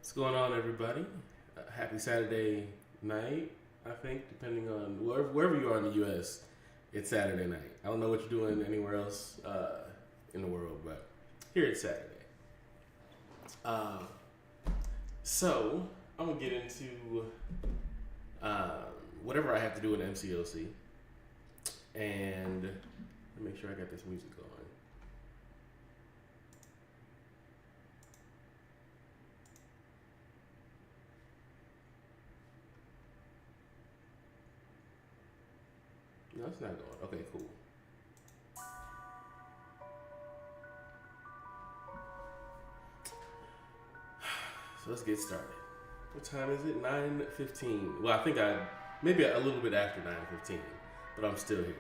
What's going on, everybody? Happy Saturday night, I think, depending on wherever you are in the U.S., it's Saturday night. I don't know what you're doing anywhere else in the world, but here it's Saturday. So, I'm going to get into whatever I have to do in MCOC, and make sure I got this music going. No, it's not going. Okay, cool. So let's get started. What time is it? 9:15. Well, I think maybe a little bit after 9:15, but I'm still here.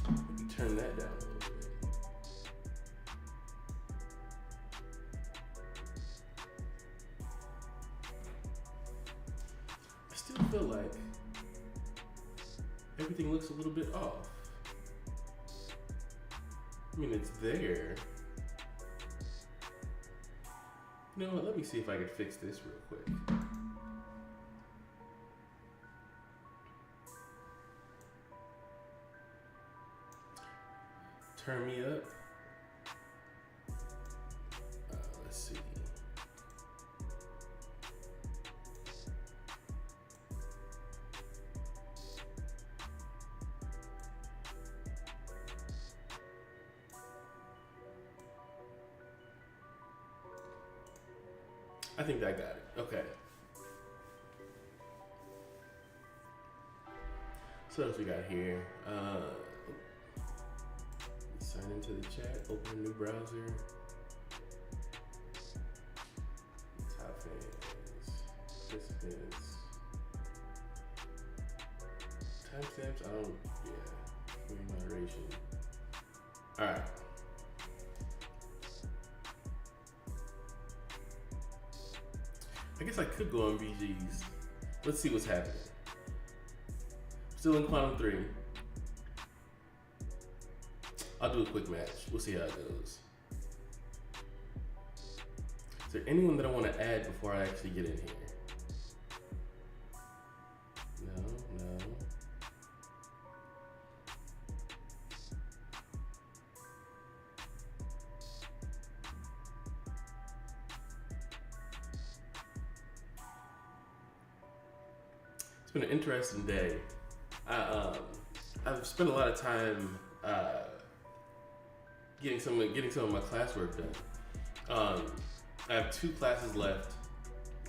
Let me turn that down a little bit. I still feel like everything looks a little bit off. I mean, it's there. You know what? Let me see if I can fix this real quick. Turn me up. Let's see. I think I got it. Okay. So what else we got here? Sign into the chat, open a new browser. Top fans, participants, timestamps. Free moderation. All right. I guess I could go on BG's. Let's see what's happening. Still in Quantum 3. I'll do a quick match. We'll see how it goes. Is there anyone that I want to add before I actually get in here? No. It's been an interesting day. I've spent a lot of time getting some of my classwork done. I have 2 classes left.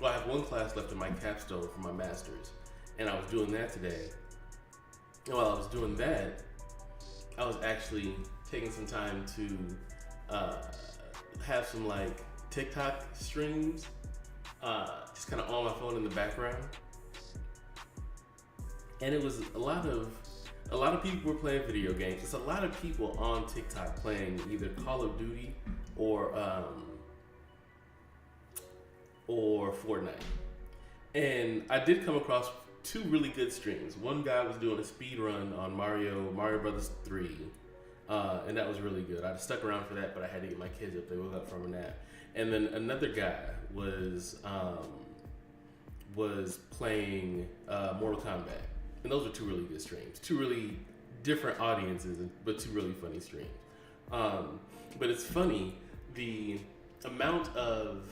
Well, I have 1 class left in my capstone for my master's, and I was doing that today. And while I was doing that, I was actually taking some time to have some like TikTok streams, just kind of on my phone in the background. And it was a lot of people were playing video games. It's a lot of people on TikTok playing either Call of Duty or Fortnite. And I did come across 2 really good streams. One guy was doing a speed run on Mario Brothers 3, and that was really good. I stuck around for that, but I had to get my kids up. They woke up from a nap. And then another guy was playing Mortal Kombat. And those are 2 really good streams. 2 really different audiences, but 2 really funny streams. But it's funny, the amount of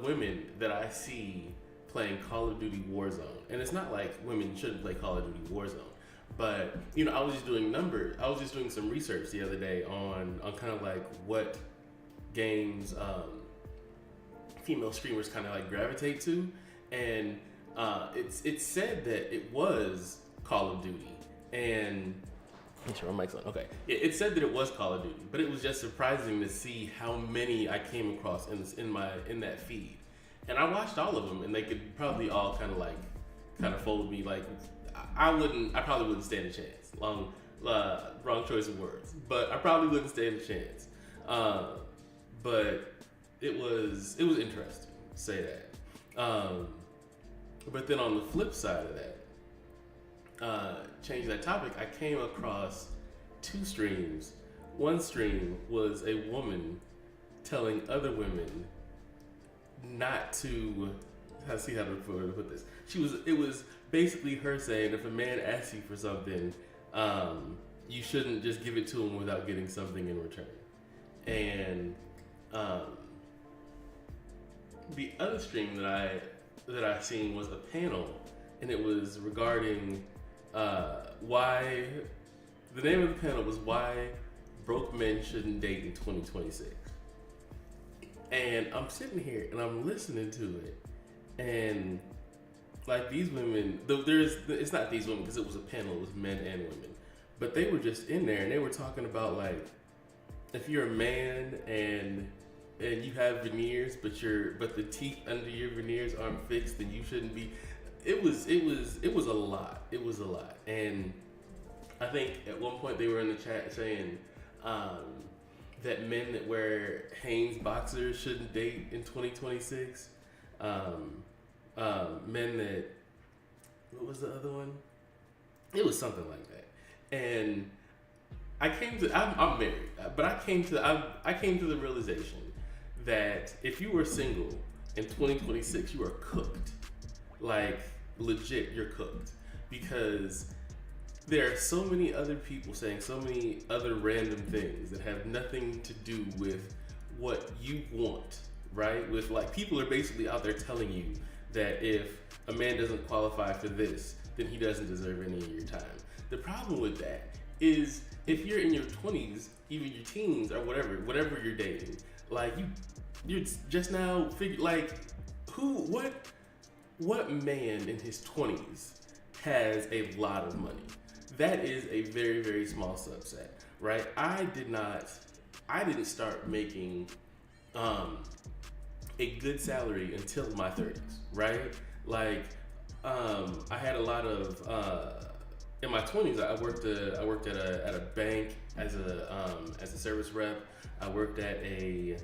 women that I see playing Call of Duty Warzone. And it's not like women shouldn't play Call of Duty Warzone. But, I was just doing numbers. I was just doing some research the other day on kind of like what games female streamers kind of like gravitate to. And it said that it was Call of Duty, and make sure my mic's on. Okay, it said that it was Call of Duty, but it was just surprising to see how many I came across in that feed. And I watched all of them, and they could probably all kind of fold me. Like I probably wouldn't stand a chance. Wrong choice of words, but I probably wouldn't stand a chance. But it was interesting to say that. But then on the flip side of that, change that topic, I came across two streams. One stream was a woman telling other women not to. I see how to put this. It was basically her saying if a man asks you for something, you shouldn't just give it to him without getting something in return. And the other stream that I seen was a panel, and it was regarding why the name of the panel was why broke men shouldn't date in 2026. And I'm sitting here and I'm listening to it, and like these women, it's not these women because it was a panel, it was men and women, but they were just in there and they were talking about like if you're a man and you have veneers, but the teeth under your veneers aren't fixed, then you shouldn't be. It was a lot. It was a lot, and I think at one point they were in the chat saying that men that wear Hanes boxers shouldn't date in 2026. Men that, what was the other one? It was something like that, and I'm married, but I came to the realization that if you were single in 2026, you are cooked. Like, legit, you're cooked. Because there are so many other people saying so many other random things that have nothing to do with what you want, right? With like, people are basically out there telling you that if a man doesn't qualify for this, then he doesn't deserve any of your time. The problem with that is if you're in your 20s, even your teens or whatever you're dating, like you're just now like what man in his 20s has a lot of money? That is a very, very small subset, right? I didn't start making a good salary until my 30s, right? Like I had a lot of in my 20s. I worked at a bank as a service rep. I worked at a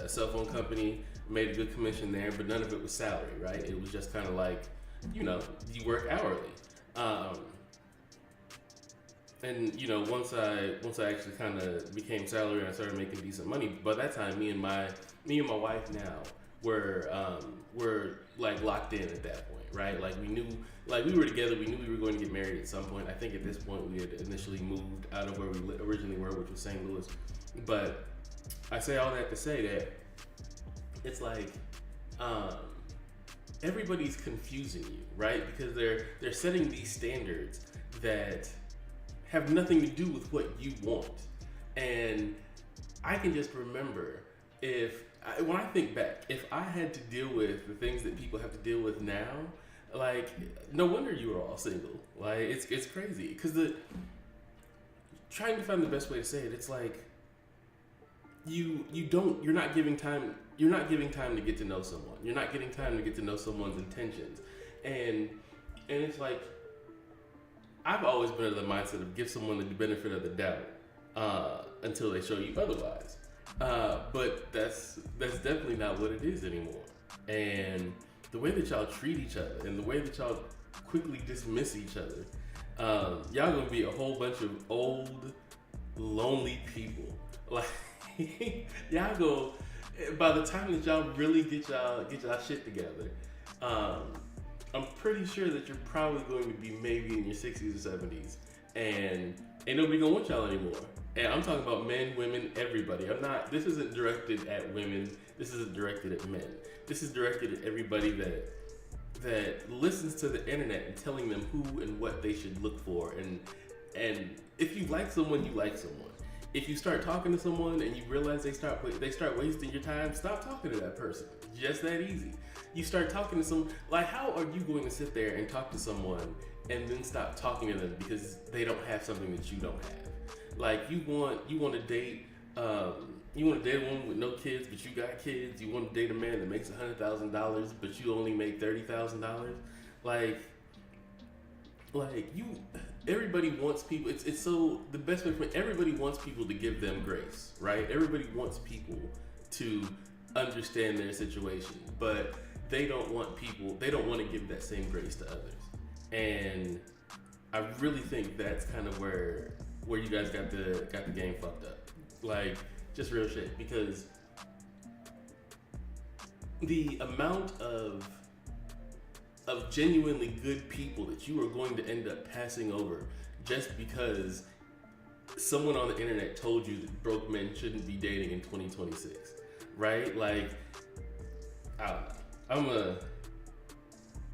cell phone company, made a good commission there, but none of it was salary, right? It was just kind of like, you you work hourly. And once I actually kind of became salary and I started making decent money, by that time, me and my wife now were like locked in at that point, right? Like we knew, like we were together, we knew we were going to get married at some point. I think at this point we had initially moved out of where we originally were, which was St. Louis. But I say all that to say that it's like everybody's confusing you, right? Because they're setting these standards that have nothing to do with what you want. And I can just remember when I think back, if I had to deal with the things that people have to deal with now, like, no wonder you are all single. Like, it's crazy. Because trying to find the best way to say it, it's like, you're not giving time to get to know someone. You're not getting time to get to know someone's intentions. And it's like, I've always been of the mindset of give someone the benefit of the doubt until they show you otherwise. But that's definitely not what it is anymore. And the way that y'all treat each other and the way that y'all quickly dismiss each other, y'all gonna be a whole bunch of old, lonely people. Like y'all go, by the time that y'all really get y'all shit together, I'm pretty sure that you're probably going to be maybe in your 60s or 70s, and ain't nobody gonna want y'all anymore. And I'm talking about men, women, everybody. This isn't directed at women. This isn't directed at men. This is directed at everybody that listens to the internet and telling them who and what they should look for. And if you like someone, you like someone. If you start talking to someone and you realize they start wasting your time, stop talking to that person. Just that easy. You start talking to someone, like, how are you going to sit there and talk to someone and then stop talking to them because they don't have something that you don't have? Like, you want to date a woman with no kids, but you got kids. You want to date a man that makes $100,000, but you only make $30,000. Everybody wants people. It's so the best way for everybody wants people to give them grace, right? Everybody wants people to understand their situation, but they don't want to give that same grace to others. and I really think that's kind of where you guys got the game fucked up. Like, just real shit, because the amount of genuinely good people that you are going to end up passing over just because someone on the internet told you that broke men shouldn't be dating in 2026, right? Like, I don't know.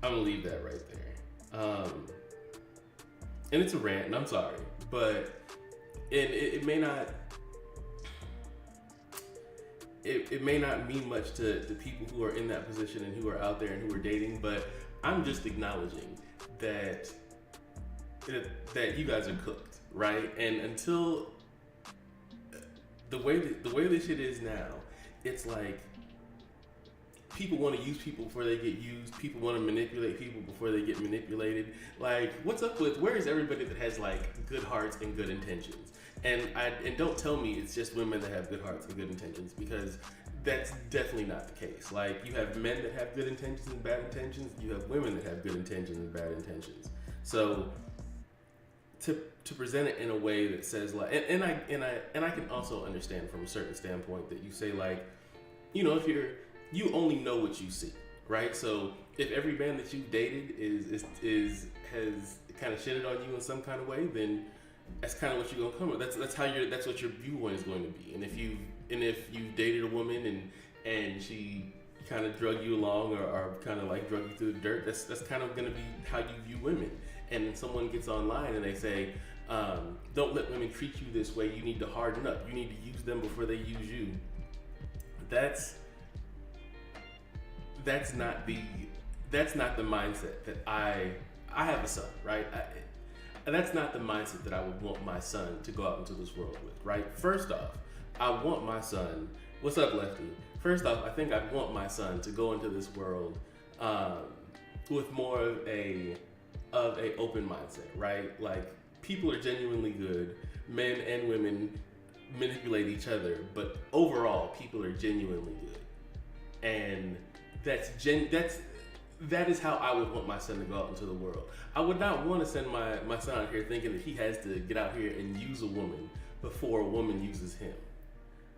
I'm gonna leave that right there. And it's a rant, and I'm sorry, but it may not. It may not mean much to people who are in that position and who are out there and who are dating, but I'm just acknowledging that you guys are cooked, right? And until the way this shit is now, it's like people want to use people before they get used. People want to manipulate people before they get manipulated. Like, what's up with, where is everybody that has like good hearts and good intentions? And don't tell me it's just women that have good hearts and good intentions, because that's definitely not the case. Like, you have men that have good intentions and bad intentions. You have women that have good intentions and bad intentions. So to present it in a way that says like, and I can also understand from a certain standpoint that you say like, you know, if you only know what you see, right? So if every man that you've dated has kind of shitted on you in some kind of way, then that's kind of what you're gonna come with. That's what your viewpoint is going to be. And if you've dated a woman and she kind of drug you along or kind of like drug you through the dirt, that's kind of gonna be how you view women. And then someone gets online and they say, don't let women treat you this way. You need to harden up. You need to use them before they use you. That's not the mindset that I have a son, right? That's not the mindset that I would want my son to go out into this world with, right? First off, I want my son, what's up, Lefty? First off, I think I want my son to go into this world with more of a open mindset, right? Like, people are genuinely good. Men and women manipulate each other, but overall, people are genuinely good. And that is how I would want my son to go out into the world. I would not want to send my son out here thinking that he has to get out here and use a woman before a woman uses him,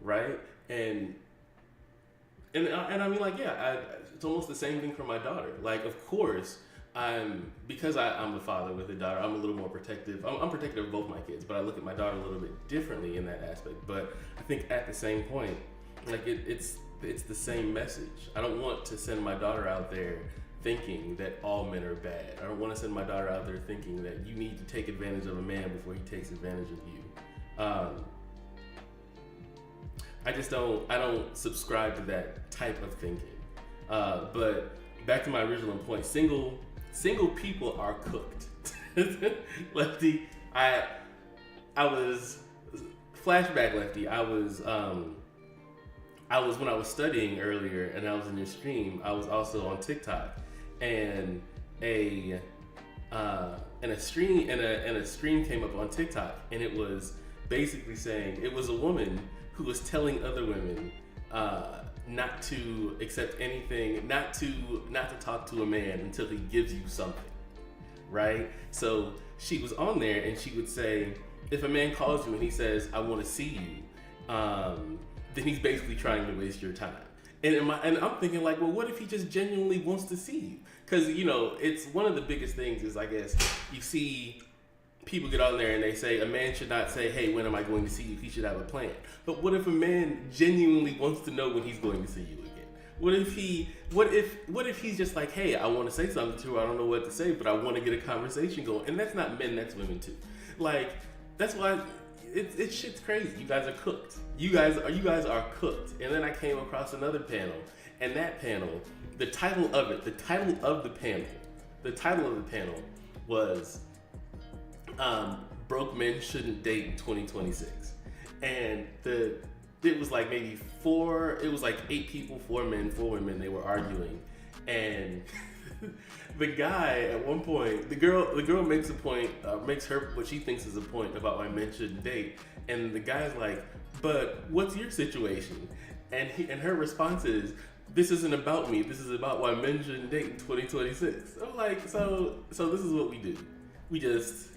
right? And I mean, like, yeah, it's almost the same thing for my daughter. Like, of course, because I'm a father with a daughter, I'm a little more protective. I'm protective of both my kids, but I look at my daughter a little bit differently in that aspect. But I think at the same point, like, it's the same message. I don't want to send my daughter out there thinking that all men are bad. I don't want to send my daughter out there thinking that you need to take advantage of a man before he takes advantage of you. I don't subscribe to that type of thinking. But back to my original point, single people are cooked. Lefty, I was flashback, Lefty. I was when I was studying earlier and I was in your stream, I was also on TikTok, and a stream came up on TikTok, and it was basically saying, it was a woman who was telling other women not to accept anything, not to talk to a man until he gives you something, right? So she was on there and she would say, if a man calls you and he says, I want to see you, then he's basically trying to waste your time. And I'm thinking like, well, what if he just genuinely wants to see you? Because, you know, it's one of the biggest things is, I guess, you see people get on there and they say a man should not say, hey, when am I going to see you? He should have a plan. But what if a man genuinely wants to know when he's going to see you again? What if he's just like, hey, I want to say something to her, I don't know what to say, but I want to get a conversation going. And that's not men, that's women too. Like, that's why it shit's crazy. You guys are cooked. You guys are cooked. And then I came across another panel, and that panel, the title of the panel was broke men shouldn't date in 2026. And it was like maybe eight people, 4 men, 4 women, they were arguing. And the guy at one point, the girl makes a point, makes her what she thinks is a point about why men shouldn't date. And the guy's like, but what's your situation? And her response is, this isn't about me. This is about why men shouldn't date in 2026. I'm like, so this is what we do. We just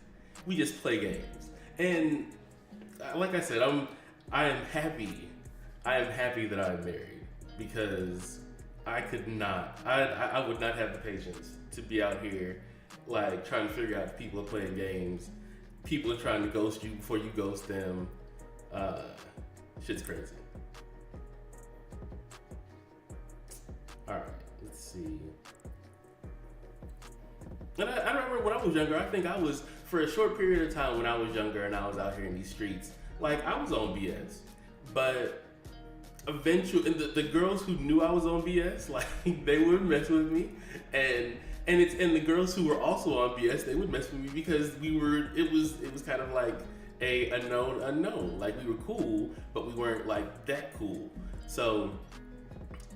play games. And like I said, I am happy. I am happy that I'm married because I would not have the patience to be out here like trying to figure out if people are playing games. People are trying to ghost you before you ghost them. Shit's crazy. All right, let's see. And I remember when I was younger, I think I was, for a short period of time when I was younger and I was out here in these streets, like I was on BS. But eventually, and the girls who knew I was on BS, like they would mess with me. And the girls who were also on BS, they would mess with me because it was kind of like a known unknown. Like we were cool, but we weren't like that cool. So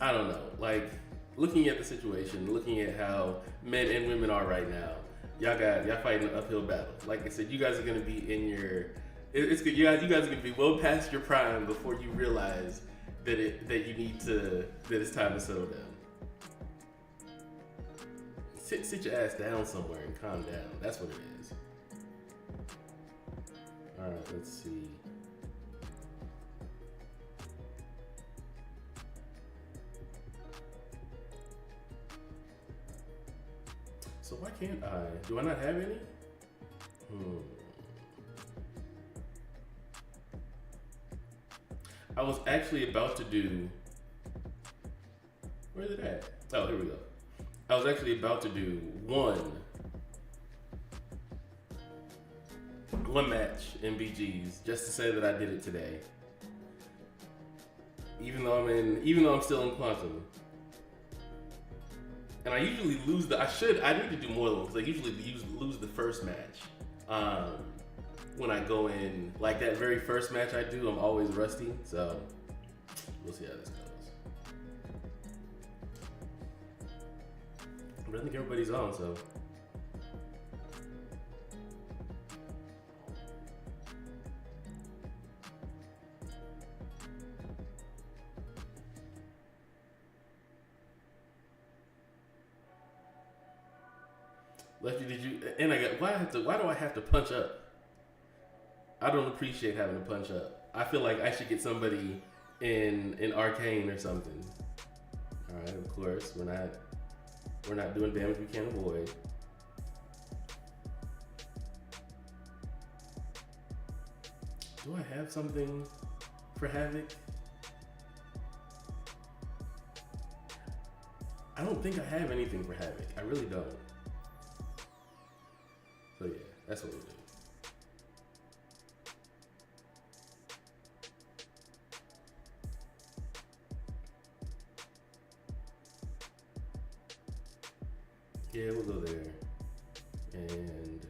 I don't know, like looking at the situation, looking at how men and women are right now, y'all fighting an uphill battle. Like I said, you guys are gonna be in your, it's good. You guys are gonna be well past your prime before you realize that it's time to settle down. Sit your ass down somewhere and calm down. That's what it is. All right, let's see. So why can't I? Do I not have any? I was actually about to do. Where's it at? Oh, here we go. I was actually about to do one match in BGs just to say that I did it today. Even though I'm still in Quantum. And I usually lose I need to do more than one because I usually lose the first match. When I go in, like that very first match I do, I'm always rusty. So we'll see how this goes. But I think everybody's on, so. Lefty, did you? And why do I have to punch up? I don't appreciate having to punch up. I feel like I should get somebody in Arcane or something. All right, of course, we're not doing damage we can't avoid. Do I have something for Havoc? I don't think I have anything for Havoc. I really don't. So yeah, that's what we do. Yeah, we'll go there. And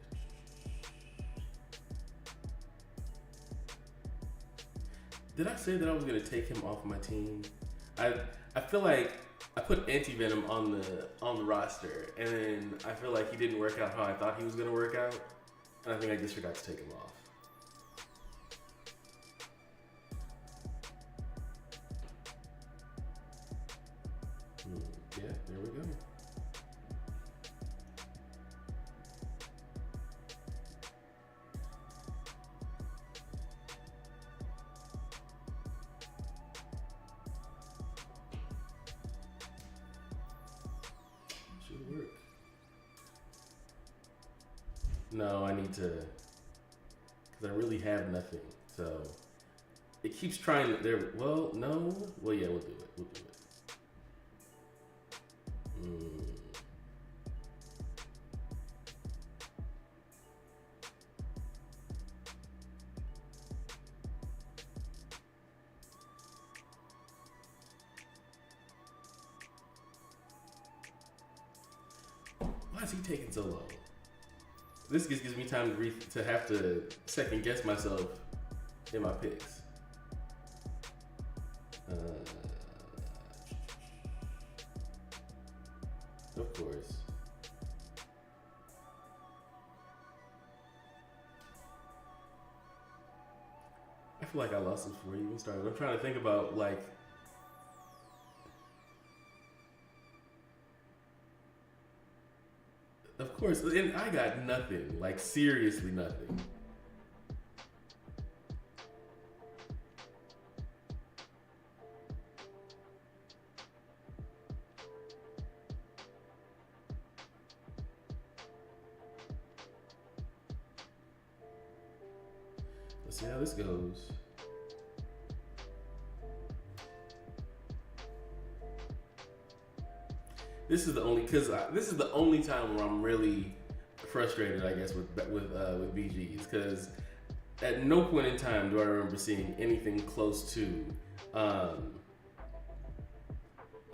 did I say that I was gonna take him off my team? I feel like I put Anti-Venom on the roster, and then I feel like he didn't work out how I thought he was gonna work out, and I think I just forgot to take him off. Yeah, there we go. No, I need to, because I really have nothing. So it keeps trying to, there, well, no. Well, yeah, we'll do it. We'll do it. Why is he taking so long? This gives me time to have to second guess myself in my picks. Of course. I feel like I lost it before you even started. I'm trying to think about like Of course, and I got nothing. Like seriously nothing. Let's see how this goes. This is the only this is the only time where I'm really frustrated, I guess, with BGs, because at no point in time do I remember seeing anything close to a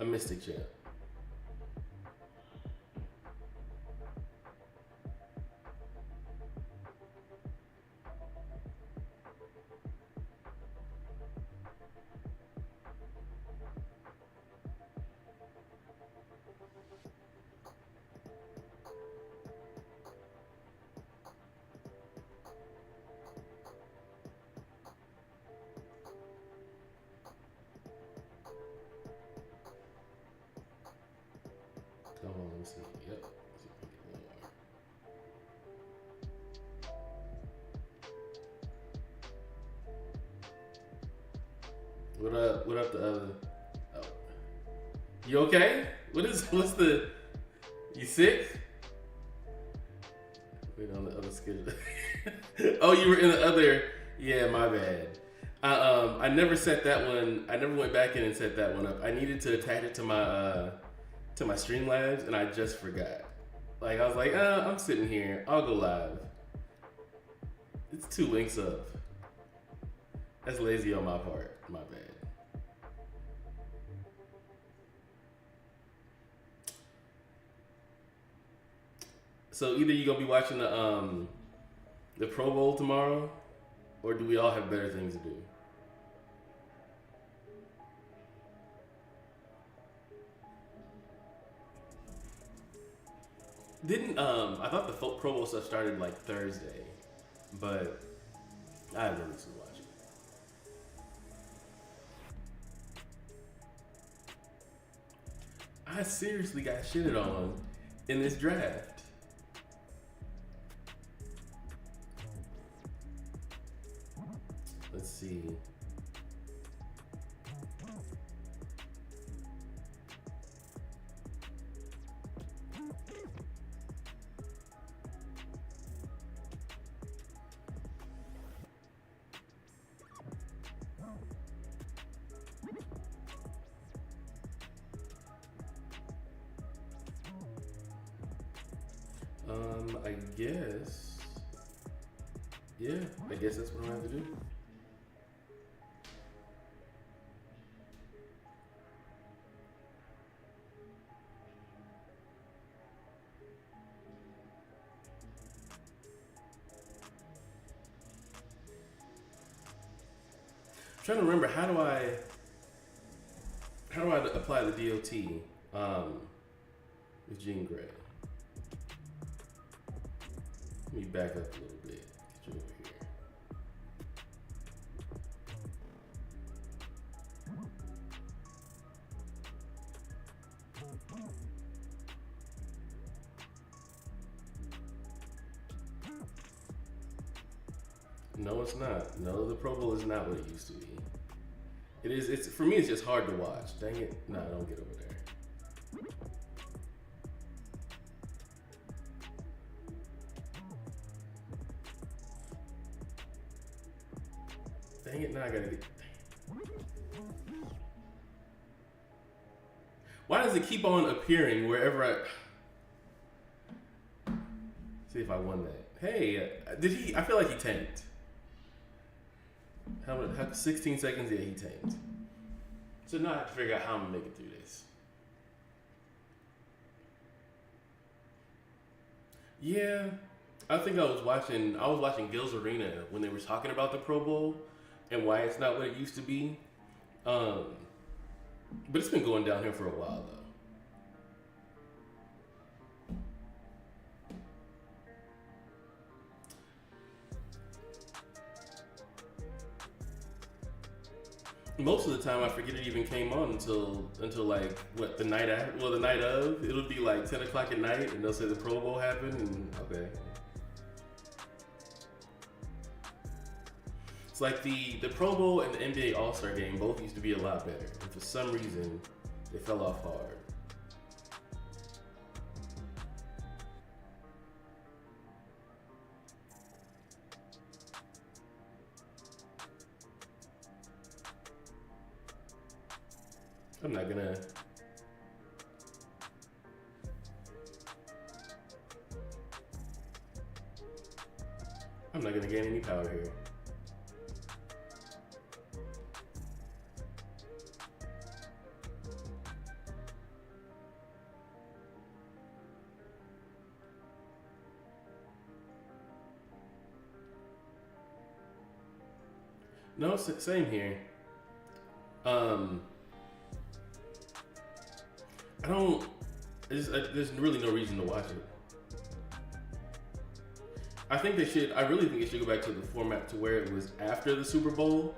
Mystic champ. Come on, let me see. Yep. What up? What up? The other? Oh. You okay? What's the? You sick? Wait on the other schedule. Oh, you were in the other. Yeah, my bad. I never set that one. I never went back in and set that one up. I needed to attach it to my Streamlabs, and I just forgot. Like I was like, I'm sitting here. I'll go live. It's 2 links up. That's lazy on my part. My bad. So either you gonna be watching the Pro Bowl tomorrow, or do we all have better things to do? Didn't I thought the Pro Bowl stuff started like Thursday, but I haven't really been watching. I seriously got shitted on in this draft. Let's see. I guess. Yeah, I guess that's what I have to do. I'm trying to remember how do I apply the DOT with Jean Grey. Let me back up a little bit. Get you over here. No, it's not. No, the Pro Bowl is not what it used to be. It is. It's for me. It's just hard to watch. Dang it! No, don't get over there. Dang it! Now I gotta get. Why does it keep on appearing wherever I? See if I won that. Hey, did he? I feel like he tanked. How 16 seconds? Yeah, he tanked. So now I have to figure out how I'm gonna make it through this. Yeah, I think I was watching Gil's Arena when they were talking about the Pro Bowl and why it's not what it used to be. But it's been going down here for a while though. most of the time I forget it even came on until like what the night after, well the night of. It'll be like 10 o'clock at night, and they'll say the Pro Bowl happened, and okay. It's like the Pro Bowl and the NBA All-Star game both used to be a lot better, and for some reason they fell off hard. I'm not gonna gain any power here. No, same here. There's really no reason to watch it. I really think it should go back to the format to where it was after the Super Bowl.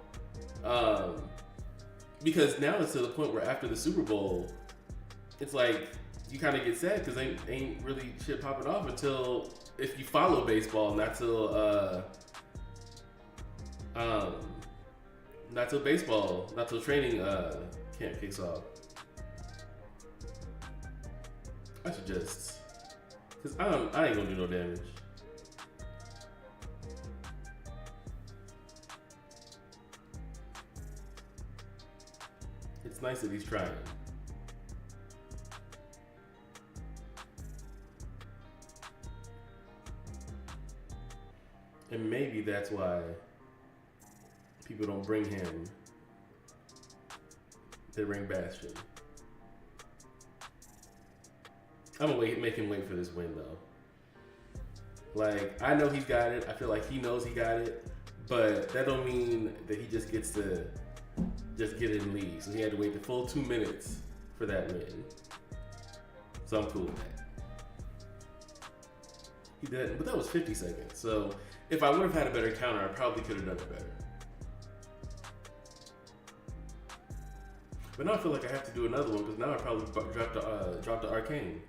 Because now it's to the point where after the Super Bowl, it's like you kind of get sad because ain't really shit popping off until, if you follow baseball, not till training camp kicks off. I should just, cause I ain't gonna do no damage. It's nice that he's trying. And maybe that's why people don't bring him. They bring Bastion. I'm gonna make him wait for this win though. Like, I know he's got it. I feel like he knows he got it, but that don't mean that he just gets to just get it and leave. So he had to wait the full 2 minutes for that win. So I'm cool with that. He did, but that was 50 seconds. So if I would have had a better counter, I probably could have done it better. But now I feel like I have to do another one because now I probably dropped the arcane.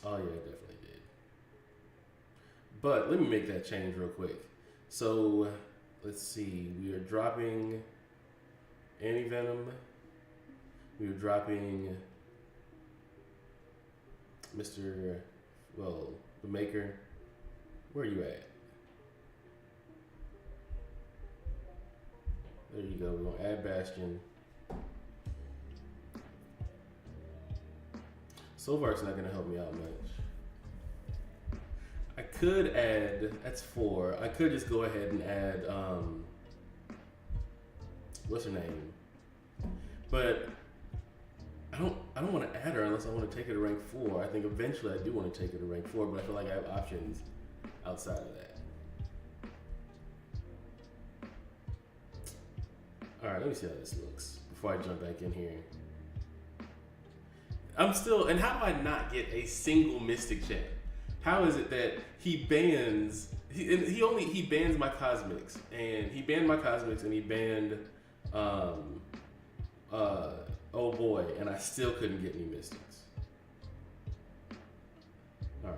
Oh yeah, I definitely did. But let me make that change real quick. So let's see. We are dropping Anti-Venom. We are dropping the Maker. Where are you at? There you go. We're gonna add Bastion. Sovar's not gonna help me out much. I could add, that's 4. I could just go ahead and add what's her name? But I don't want to add her unless I want to take her to rank 4. I think eventually I do want to take her to rank 4, but I feel like I have options outside of that. Alright, let me see how this looks before I jump back in here. I'm still, and how do I not get a single Mystic champ? How is it that he bans my Cosmics, and he banned my Cosmics, and he banned oh boy, and I still couldn't get any Mystics. All right.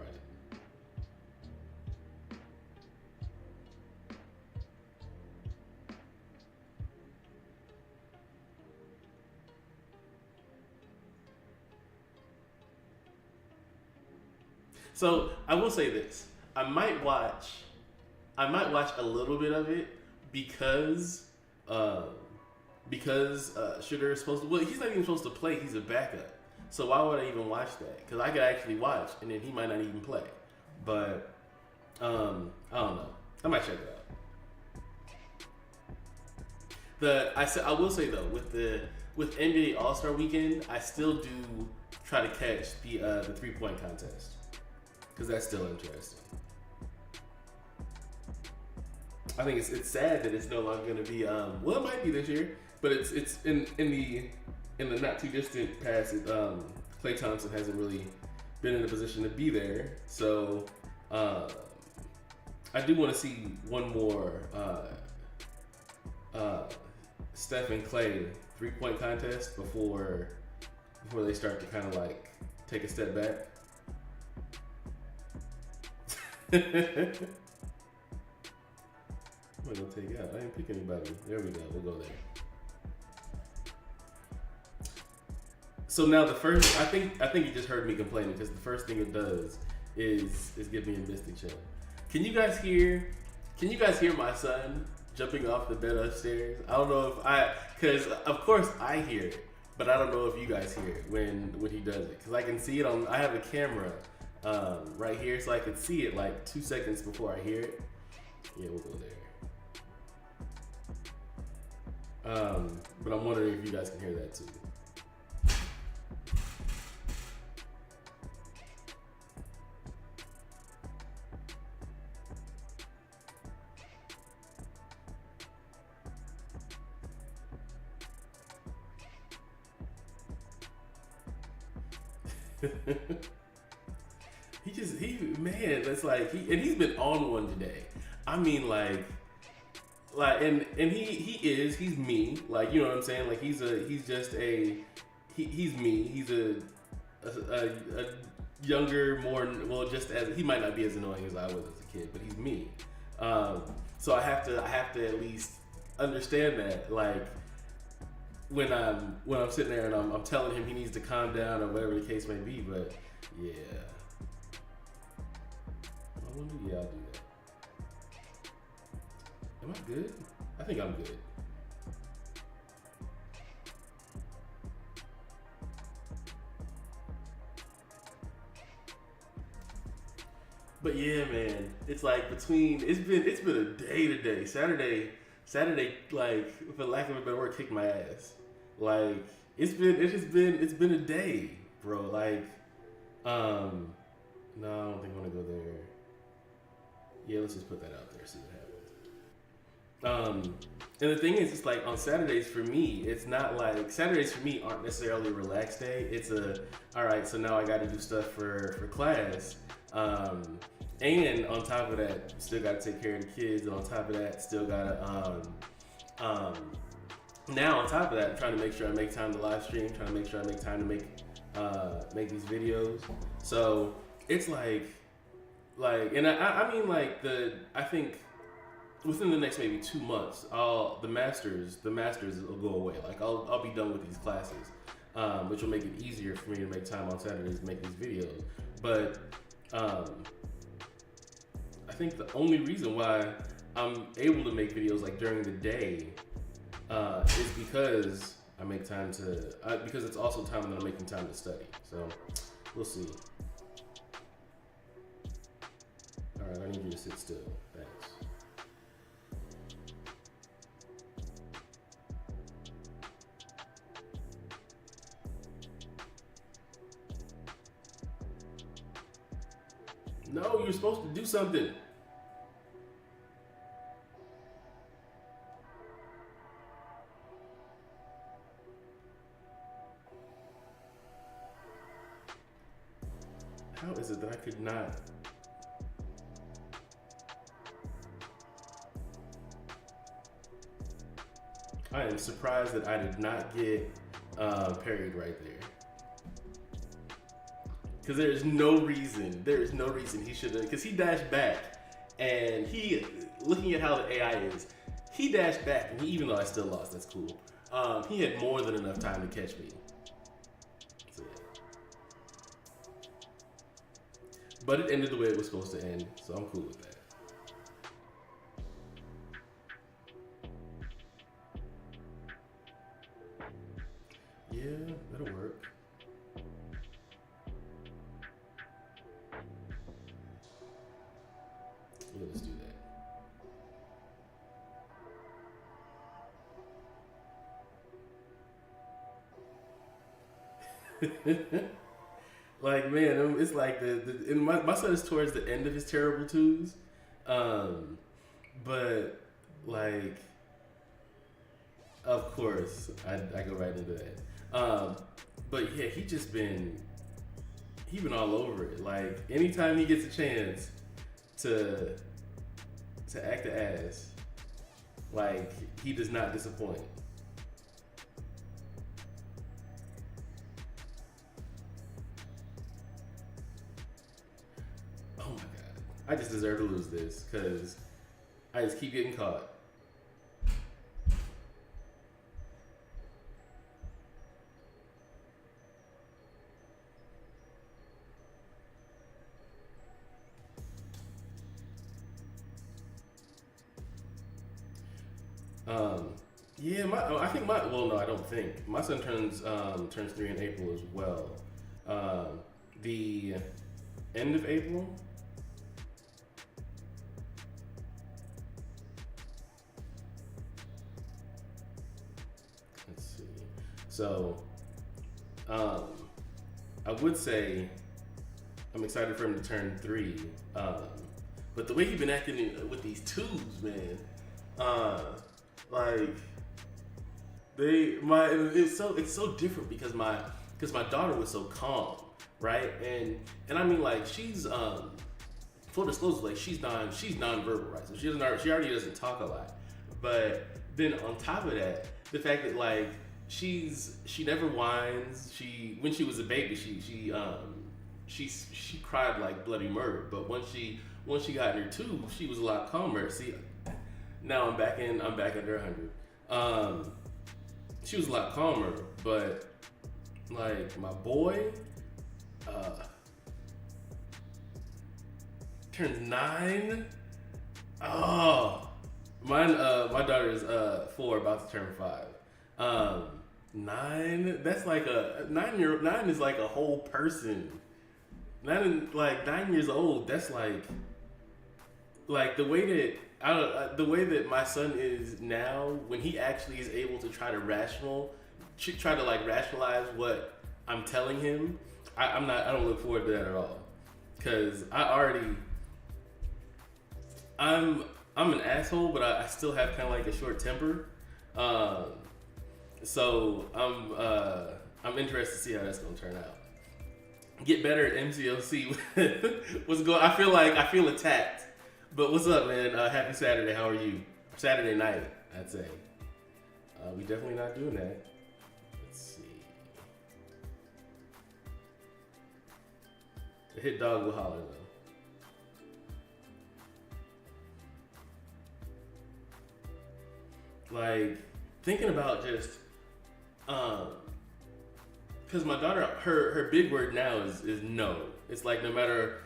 So I will say this: I might watch a little bit of it because Sugar is supposed to. Well, he's not even supposed to play. He's a backup. So why would I even watch that? Because I could actually watch, and then he might not even play. But I don't know. I might check it out. I will say though, with NBA All-Star Weekend, I still do try to catch the 3-point contest. Because that's still interesting. I think it's sad that it's no longer going to be. Well, it might be this year, but it's in the not too distant past. Klay Thompson hasn't really been in a position to be there, so I do want to see one more Steph and Clay 3-point contest before they start to kind of like take a step back. What am I gonna take out? I didn't pick anybody. There we go. We'll go there. So now the first, I think you just heard me complaining because the first thing it does is give me a Mystic chill. Can you guys hear my son jumping off the bed upstairs? I don't know because of course I hear it, but I don't know if you guys hear it when he does it. Because I can see it I have a camera right here, so I can see it like 2 seconds before I hear it. Yeah, we'll go there. But I'm wondering if you guys can hear that too. That's like he's been on one today. I mean, and he's me, like, you know what I'm saying? Like he's me. He's a younger, more, well, just as he might not be as annoying as I was as a kid, but he's me. So I have to at least understand that, like, when I'm sitting there and I'm telling him he needs to calm down or whatever the case may be. But yeah, I'll do that. Am I good? I think I'm good. But yeah, man, it's like it's been a day today. Saturday, like, for lack of a better word, kicked my ass. Like, it's been a day, bro. Like, no, I don't think I want to go there. Yeah, let's just put that out there, see what happens. And the thing is, it's like on Saturdays for me, it's not like Saturdays for me aren't necessarily a relaxed day. It's all right, so now I got to do stuff for class. And on top of that, still got to take care of the kids. And on top of that, still got to, now on top of that, I'm trying to make sure I make time to live stream, trying to make sure I make time to make these videos. So it's like, and I mean, like, I think within the next maybe 2 months, the masters will go away. Like, I'll be done with these classes, which will make it easier for me to make time on Saturdays to make these videos. But I think the only reason why I'm able to make videos like during the day is because I make time because it's also time that I'm making time to study. So we'll see. All right, I need you to sit still. Thanks. No, you're supposed to do something. How is it that I could not? I am surprised that I did not get parried right there. Because there's no reason he should have, because he dashed back, and looking at how the AI is, he dashed back, and even though I still lost, that's cool. He had more than enough time to catch me. So, yeah. But it ended the way it was supposed to end, so I'm cool with that. Yeah, that'll work. Yeah, let's do that. Like, man, it's like and my son is towards the end of his terrible twos, but like, of course, I go right into that. But yeah, he been all over it. Like, anytime he gets a chance to to act the ass. Like, he does not disappoint. Oh my god. I just deserve to lose this because I just keep getting caught. Yeah, I think well, no, I don't think. My son turns 3 in April as well. The end of April. Let's see. So, I would say I'm excited for him to turn 3. But the way he's been acting with these twos, man, like it's so different because my daughter was so calm, right? And I mean, like, she's full disclosure, like she's nonverbal, right? So she already doesn't talk a lot. But then on top of that, the fact that like she never whines. When she was a baby, she cried like bloody murder. But once she got in her tube, she was a lot calmer. See, now I'm back under 100. She was a lot calmer, but like my boy turns 9. Oh, my daughter is 4, about to turn 5. 9. That's like a 9 is like a whole person. 9 years old. That's like the way that my son is now, when he actually is able to try to like rationalize what I'm telling him. I don't look forward to that at all, because I'm an asshole, but I still have kind of like a short temper. So I'm interested to see how that's gonna turn out. Get better at MCOC. What's going? I feel attacked. But what's up, man? Happy Saturday. How are you? Saturday night, I'd say. We definitely not doing that. Let's see. The hit dog will holler though. Like, thinking about just because my daughter, her big word now is no. It's like no matter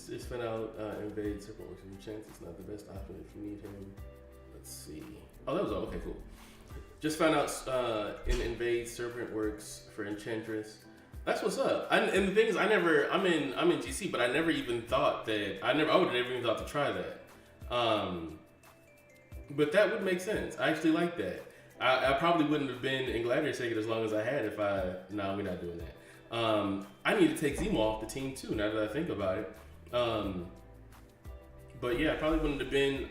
just found out invade serpent works with chance. It's not the best option if you need him. Let's see. Oh, that was all. Okay, cool. Just found out in invade serpent works for enchantress. That's what's up. And the thing is, I'm in GC, but I never even thought that I would have never even thought to try that. But that would make sense. I actually like that. I probably wouldn't have been in Gladiator Sacred as long as I had if no, we're not doing that. I need to take Zemo off the team too, now that I think about it. But yeah, I probably wouldn't have been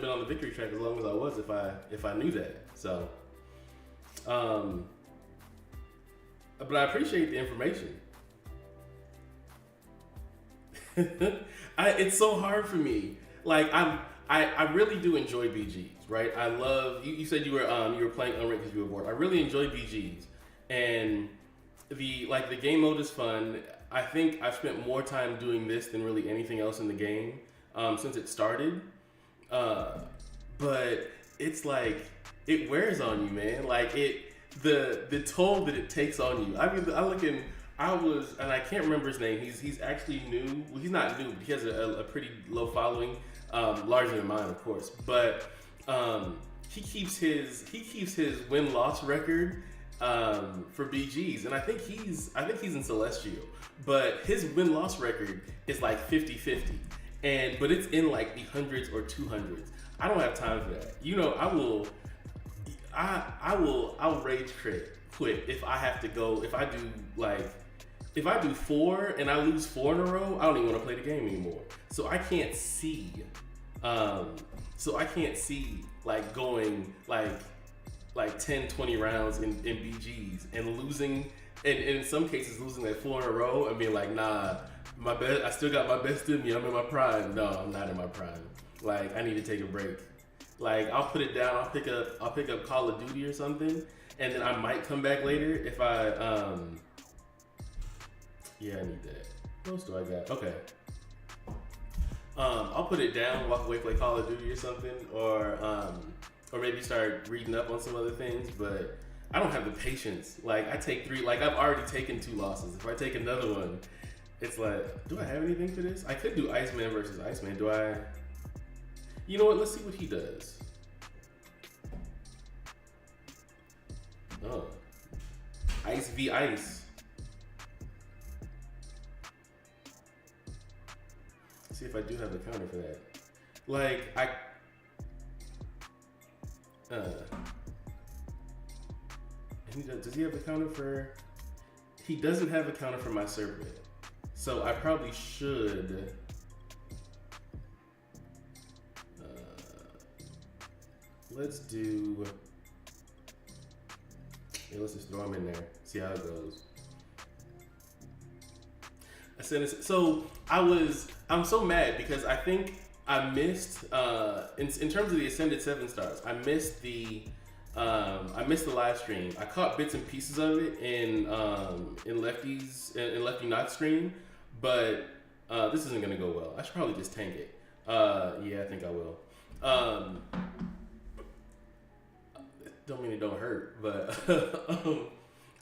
on the victory track as long as I was if I knew that. So, but I appreciate the information. It's so hard for me. Like I really do enjoy BGs, right? I love you said you were playing unranked because you were bored. I really enjoy BGs, and the game mode is fun. I think I've spent more time doing this than really anything else in the game since it started. But it's like it wears on you, man. Like the toll that it takes on you. I mean, and I can't remember his name. He's actually new. Well, he's not new, but he has a pretty low following, larger than mine, of course. But he keeps his win-loss record for BGs, and I think he's in Celestial, but his win-loss record is like 50-50, but it's in like the hundreds or 200s. I don't have time for that. You know, I'll rage quit if I have to go. If I do 4 and I lose 4 in a row, I don't even want to play the game anymore. So I can't see. Like going like 10, 20 rounds in BGs and losing, and in some cases losing like 4 in a row and being like, nah, My best. I still got my best in me. I'm in my prime. No, I'm not in my prime. Like I need to take a break. Like I'll put it down. I'll pick up Call of Duty or something, and then I might come back later if I Yeah, I need that. What else do I got? Okay. I'll put it down, walk away, play Call of Duty or something, or maybe start reading up on some other things. But I don't have the patience. Like I take 3. Like I've already taken 2 losses. If I take another one, it's like, do I have anything for this? I could do Iceman versus Iceman. Do I? You know what? Let's see what he does. Oh, Ice v Ice. See if I do have a counter for that. Like does he have a counter for? He doesn't have a counter for my Serpent, so I probably should. Let's do. Yeah, let's just throw him in there. See how it goes. So I'm so mad because I think I missed in terms of the Ascended 7 stars. I missed the live stream. I caught bits and pieces of it in Lefty Not stream, but this isn't gonna go well. I should probably just tank it. Yeah, I think I will. Don't mean it don't hurt, but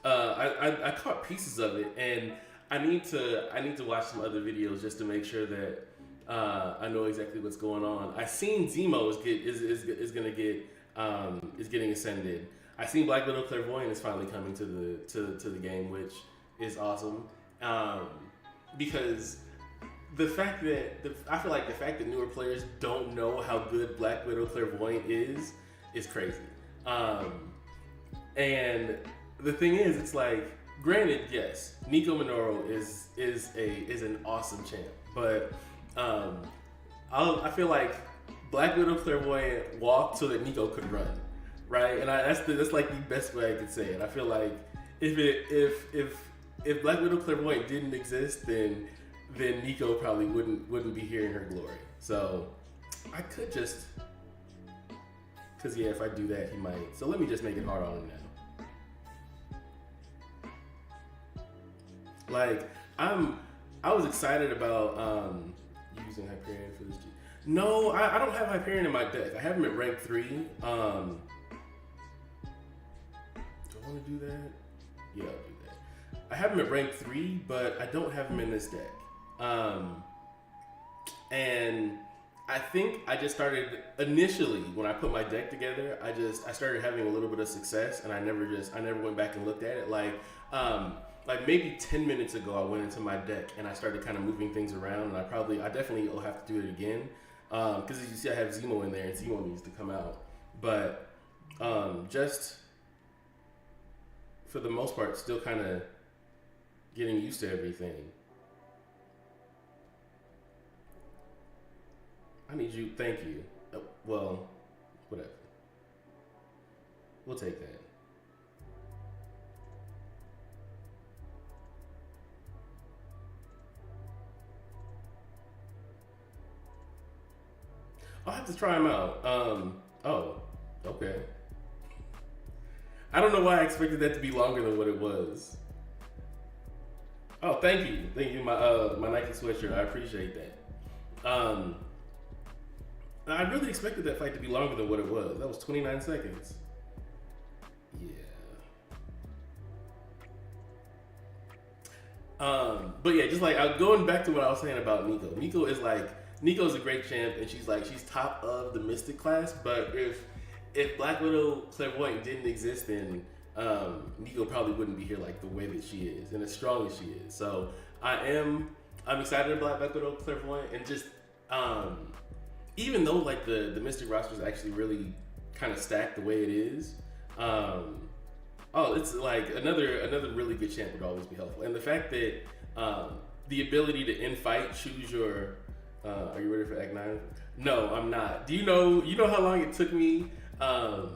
I caught pieces of it, and I need to watch some other videos just to make sure that I know exactly what's going on. I seen Zemo is getting ascended. I seen Black Widow Clairvoyant is finally coming to the game, which is awesome. Because I feel like the fact that newer players don't know how good Black Widow Clairvoyant is crazy. And the thing is, it's like, granted, yes, Nico Minoru is an awesome champ, but I feel like Black Widow Clairvoyant walked so that Nico could run, right? And that's like the best way I could say it. I feel like if Black Widow Clairvoyant didn't exist, then Nico probably wouldn't be here in her glory. So I could just, because yeah, if I do that, he might. So let me just make it hard on him now. Like I was excited about using Hyperion for this. No, I don't have Hyperion in my deck. I have him at rank 3. Do I want to do that? Yeah, I'll do that. I have him at rank 3, but I don't have him in this deck. And I think I just started initially when I put my deck together. I started having a little bit of success, and I never went back and looked at it. Like maybe 10 minutes ago, I went into my deck and I started kind of moving things around, and I definitely will have to do it again. Because as you see, I have Zemo in there, and Zemo needs to come out. But just for the most part, still kind of getting used to everything. I need you. Thank you. Well, whatever. We'll take that. I'll have to try him out. Oh, okay. I don't know why I expected that to be longer than what it was. Oh, thank you, my Nike sweatshirt. I appreciate that. I really expected that fight to be longer than what it was. That was 29 seconds. Yeah. But yeah, just like going back to what I was saying about Nico. Nico's a great champ, and she's top of the Mystic class. But if Black Widow Clairvoyant didn't exist, then Nico probably wouldn't be here like the way that she is and as strong as she is. So I'm excited about Black Widow Clairvoyant, and just even though like the Mystic roster is actually really kind of stacked the way it is, it's like another really good champ would always be helpful. And the fact that the ability to in fight choose your are you ready for Act 9? No, I'm not. Do you know how long it took me do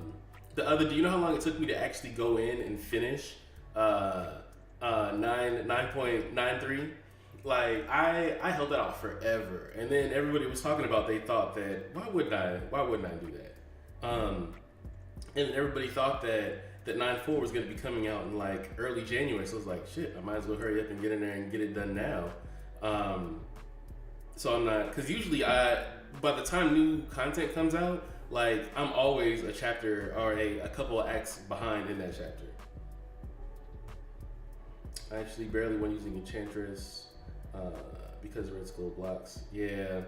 you know how long it took me to actually go in and finish 9.93? Like I held that off forever, and then everybody was talking about. They thought that why wouldn't I do that? And everybody thought that 9/4 was going to be coming out in like early January. So I was like, shit, I might as well hurry up and get in there and get it done now. So I'm not, because usually by the time new content comes out, like I'm always a chapter or a couple of acts behind in that chapter. I actually barely went using Enchantress because Red Skull blocks. Yeah.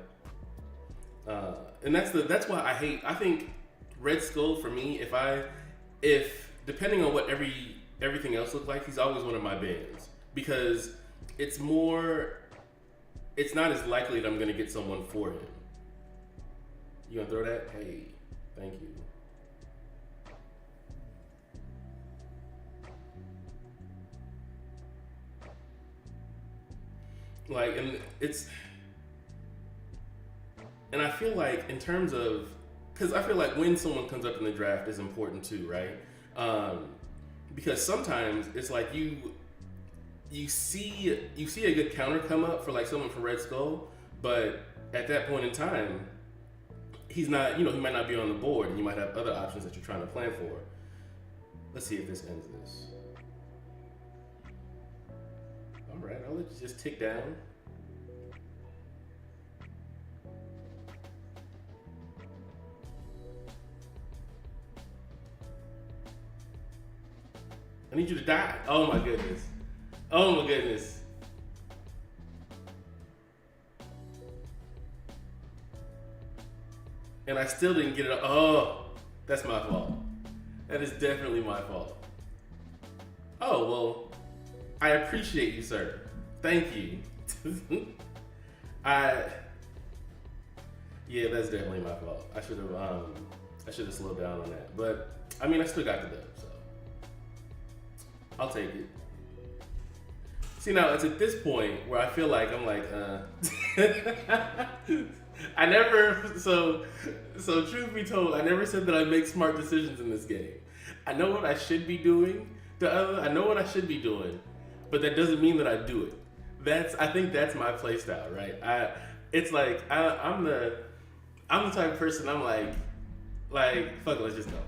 And that's why I think Red Skull for me, if depending on what everything else looked like, he's always one of my bans because it's not as likely that I'm gonna get someone for him. You gonna throw that? Hey, thank you. Like, and I feel like in terms of, because I feel like when someone comes up in the draft is important too, right? Because sometimes it's like you see a good counter come up for like someone from Red Skull, but at that point in time, he's not, he might not be on the board, and you might have other options that you're trying to plan for. Let's see if this ends this. All right, I'll let you just tick down. I need you to die. Oh my goodness. Oh my goodness. And I still didn't get it. Oh, that's my fault. That is definitely my fault. Oh, well, I appreciate you, sir. Thank you. Yeah, that's definitely my fault. I should have slowed down on that. But I mean, I still got the dub, so I'll take it. See, now it's at this point where I feel like I'm like, I never. So truth be told, I never said that I make smart decisions in this game. I know what I should be doing. I know what I should be doing, but that doesn't mean that I do it. I think that's my play style, right? I'm the type of person. I'm like fuck it, let's just go.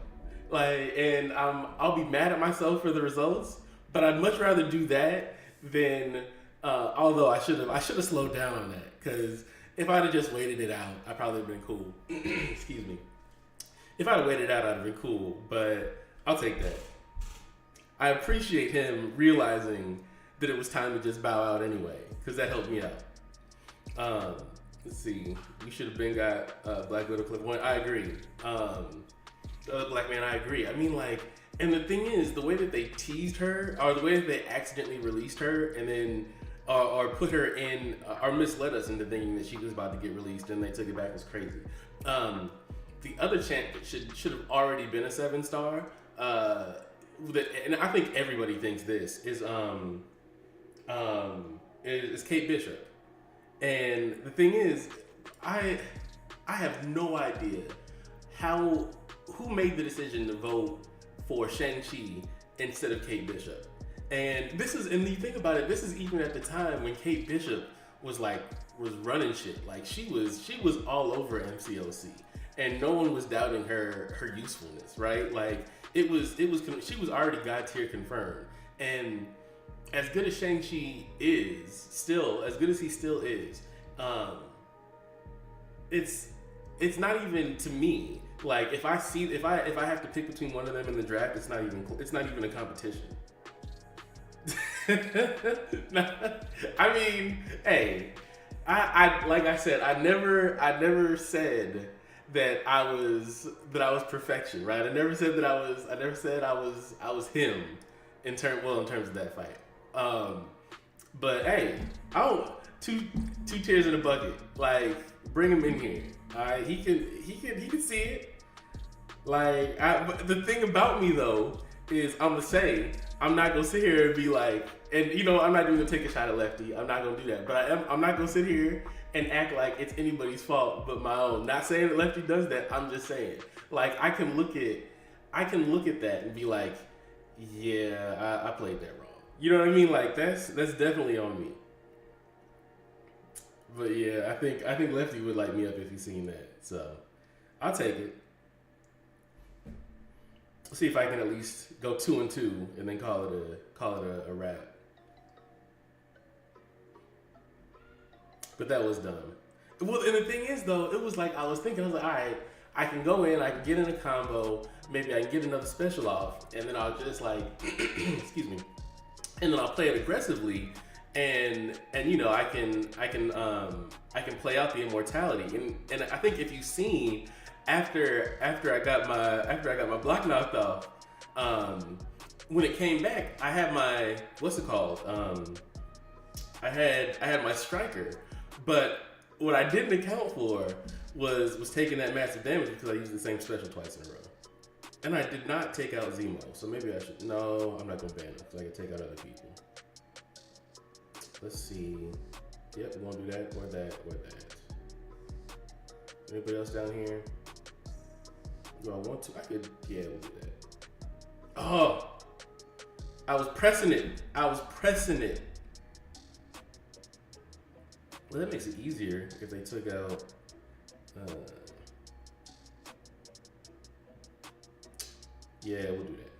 And I'll be mad at myself for the results, but I'd much rather do that than. Although I should have slowed down on that, because if I'd have just waited it out, I'd probably have been cool. Excuse me. If I'd have waited it out, I'd have been cool. But I'll take that. I appreciate him realizing that it was time to just bow out anyway, because that helped me out. Let's see. We should have been got Black Widow clip 1. I agree. The other black man, I agree. I mean, like, and the thing is, the way that they teased her, or the way that they accidentally released her, and then or put her in, or misled us into thinking that she was about to get released, and they took it back, was crazy. The other champ that should have already been a 7-star, and I think everybody thinks this is Kate Bishop. And the thing is, I have no idea who made the decision to vote for Shang-Chi instead of Kate Bishop. And the thing about it, this is even at the time when Kate Bishop was running shit. Like she was all over MCOC, and no one was doubting her usefulness, right? Like she was already God tier confirmed. And as good as Shang-Chi is, as good as he still is, it's not even, to me, like if I have to pick between one of them in the draft, it's not even a competition. I mean, hey, I like I said, I never said that I was perfection, right? I never said I was him in terms of that fight. But hey, two tears in a bucket. Like, bring him in here. All right, he can see it. Like, but the thing about me though is I'm not gonna sit here and be like, and I'm not even gonna take a shot at Lefty. I'm not gonna do that. But I'm not gonna sit here and act like it's anybody's fault but my own. Not saying that Lefty does that. I'm just saying, like, I can look at that and be like, yeah, I played that wrong. You know what I mean? Like that's definitely on me. But yeah, I think Lefty would light me up if he's seen that. So I'll take it. See if I can at least go 2-2 and then call it a wrap. But that was dumb. Well, and the thing is though, it was like I was thinking, I was like, all right, I can go in, I can get in a combo, maybe I can get another special off, and then I'll just like, excuse me, and then I'll play it aggressively, and you know I can play out the immortality, and I think if you've seen after I got my block knocked off, when it came back, I had my what's it called? I had my striker, but what I didn't account for was taking that massive damage because I used the same special twice in a row. And I did not take out Zemo, so maybe I should. No, I'm not gonna ban him because I can take out other people. Let's see. Yep, we're gonna do that or that or that. Anybody else down here? Do I want to? I could. Yeah, we'll do that. Oh, I was pressing it. Well, that makes it easier if they took out. Yeah, we'll do that.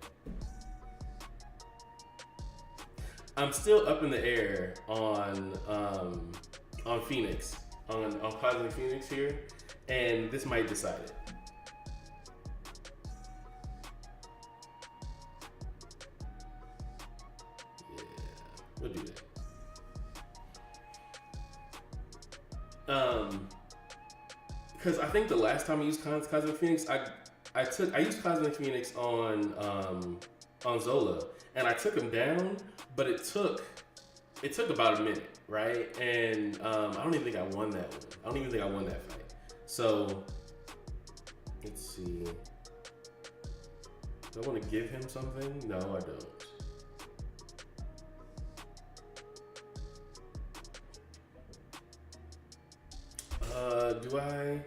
I'm still up in the air on Phoenix, on Cosmic Phoenix here, and this might decide it. Yeah, we'll do that. Because I think the last time I used Cosmic Phoenix, I used Cosmic Phoenix on Zola, and I took him down, but it took about a minute, right? And I don't even think I won that one. I don't even think I won that fight. So let's see. Do I want to give him something? No, I don't. Do I?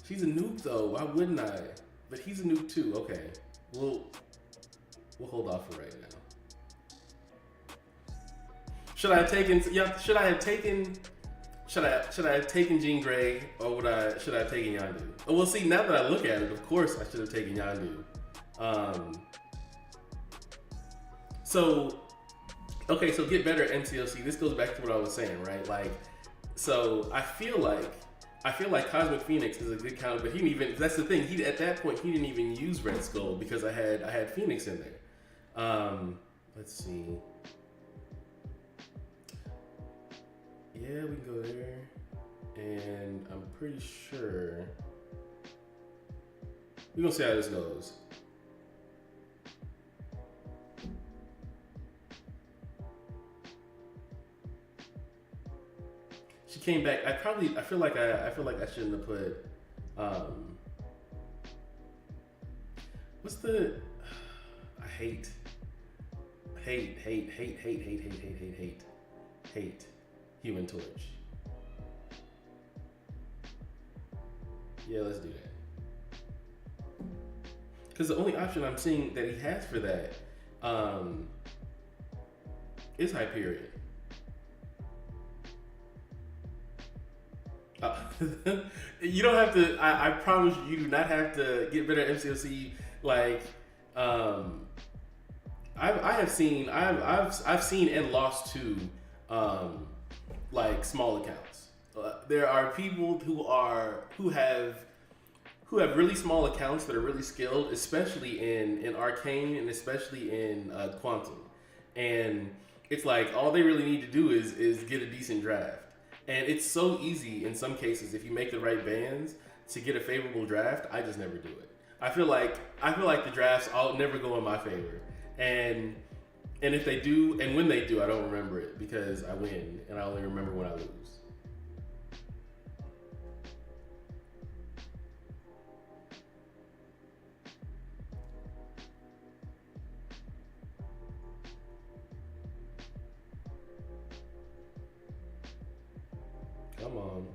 She's a nuke though. Why wouldn't I? But he's a nuke too. Okay, we'll hold off for right now. Should I have taken? Yeah. Should I have taken Jean Grey, or should I have taken Yandu? Oh, well, see, now that I look at it, of course I should have taken Yandu. So get better at MCOC. This goes back to what I was saying, right? Like, so I feel like Cosmic Phoenix is a good counter, but he didn't even. That's the thing. At that point he didn't even use Red Skull because I had Phoenix in there. Let's see. Yeah, we can go there, and I'm pretty sure we're gonna see how this goes. She came back. I feel like I shouldn't have put. What's the? I hate Human Torch. Yeah, let's do that. Because the only option I'm seeing that he has for that is Hyperion. You don't have to. I promise you do not have to get better at MCOC. Like, I've seen and lost to like small accounts. There are people who have really small accounts that are really skilled, especially in Arcane and especially in Quantum. And it's like all they really need to do is get a decent draft. And it's so easy in some cases if you make the right bans to get a favorable draft. I just never do it. I feel like the drafts all never go in my favor. And if they do, and when they do, I don't remember it because I win and I only remember when I lose. Come on.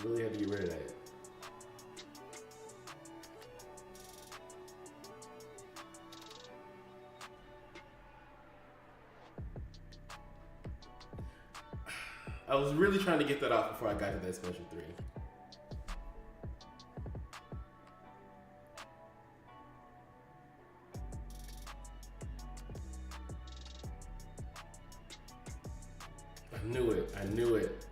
Really had to get rid of that. I was really trying to get that off before I got to that special 3. I knew it. I knew it.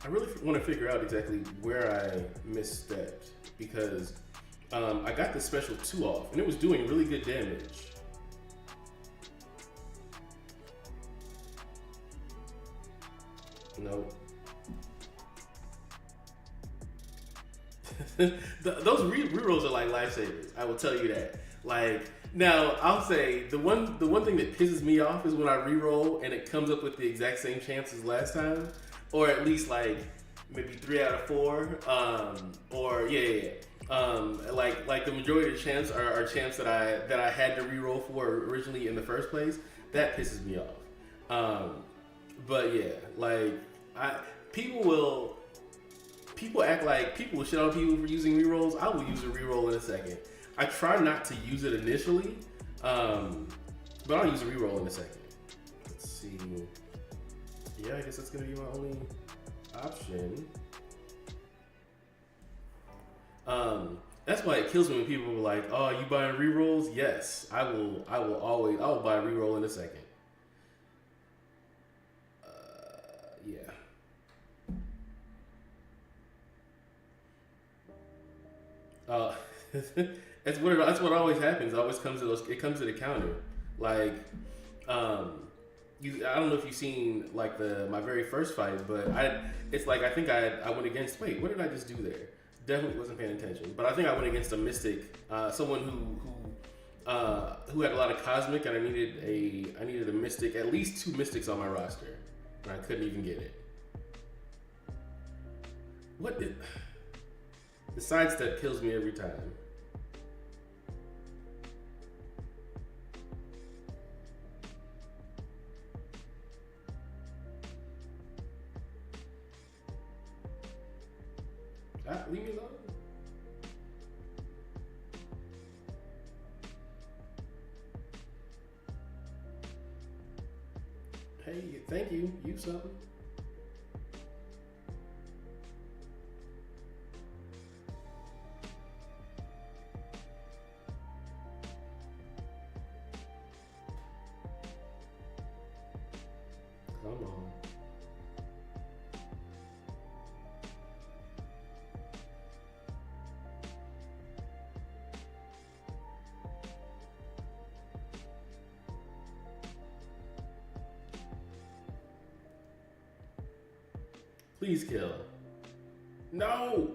I really want to figure out exactly where I misstepped because I got the special 2 off and it was doing really good damage. Nope. Those rerolls are like lifesavers. I will tell you that. Like now, I'll say the one thing that pisses me off is when I reroll and it comes up with the exact same chance as last time, or at least like maybe 3 out of 4. Or like the majority of the champs are champs that I had to reroll for originally in the first place. That pisses me off. But yeah, like people act like people will shit on people for using rerolls. I will use a reroll in a second. I try not to use it initially, but I'll use a reroll in a second. Let's see. Yeah, I guess that's gonna be my only option. That's why it kills me when people are like, "Oh, you buying rerolls?" Yes, I will buy a reroll in a second. Yeah. That's what always happens. It always comes to those. It comes to the counter. Like, I don't know if you've seen like my very first fight, but it's like I think I went against. Wait, what did I just do there? Definitely wasn't paying attention. But I think I went against a mystic, someone who had a lot of cosmic, and I needed a mystic, at least 2 mystics on my roster, and I couldn't even get it. The sidestep kills me every time. Leave me alone. Hey, thank you. You something. Come on. Please kill. No!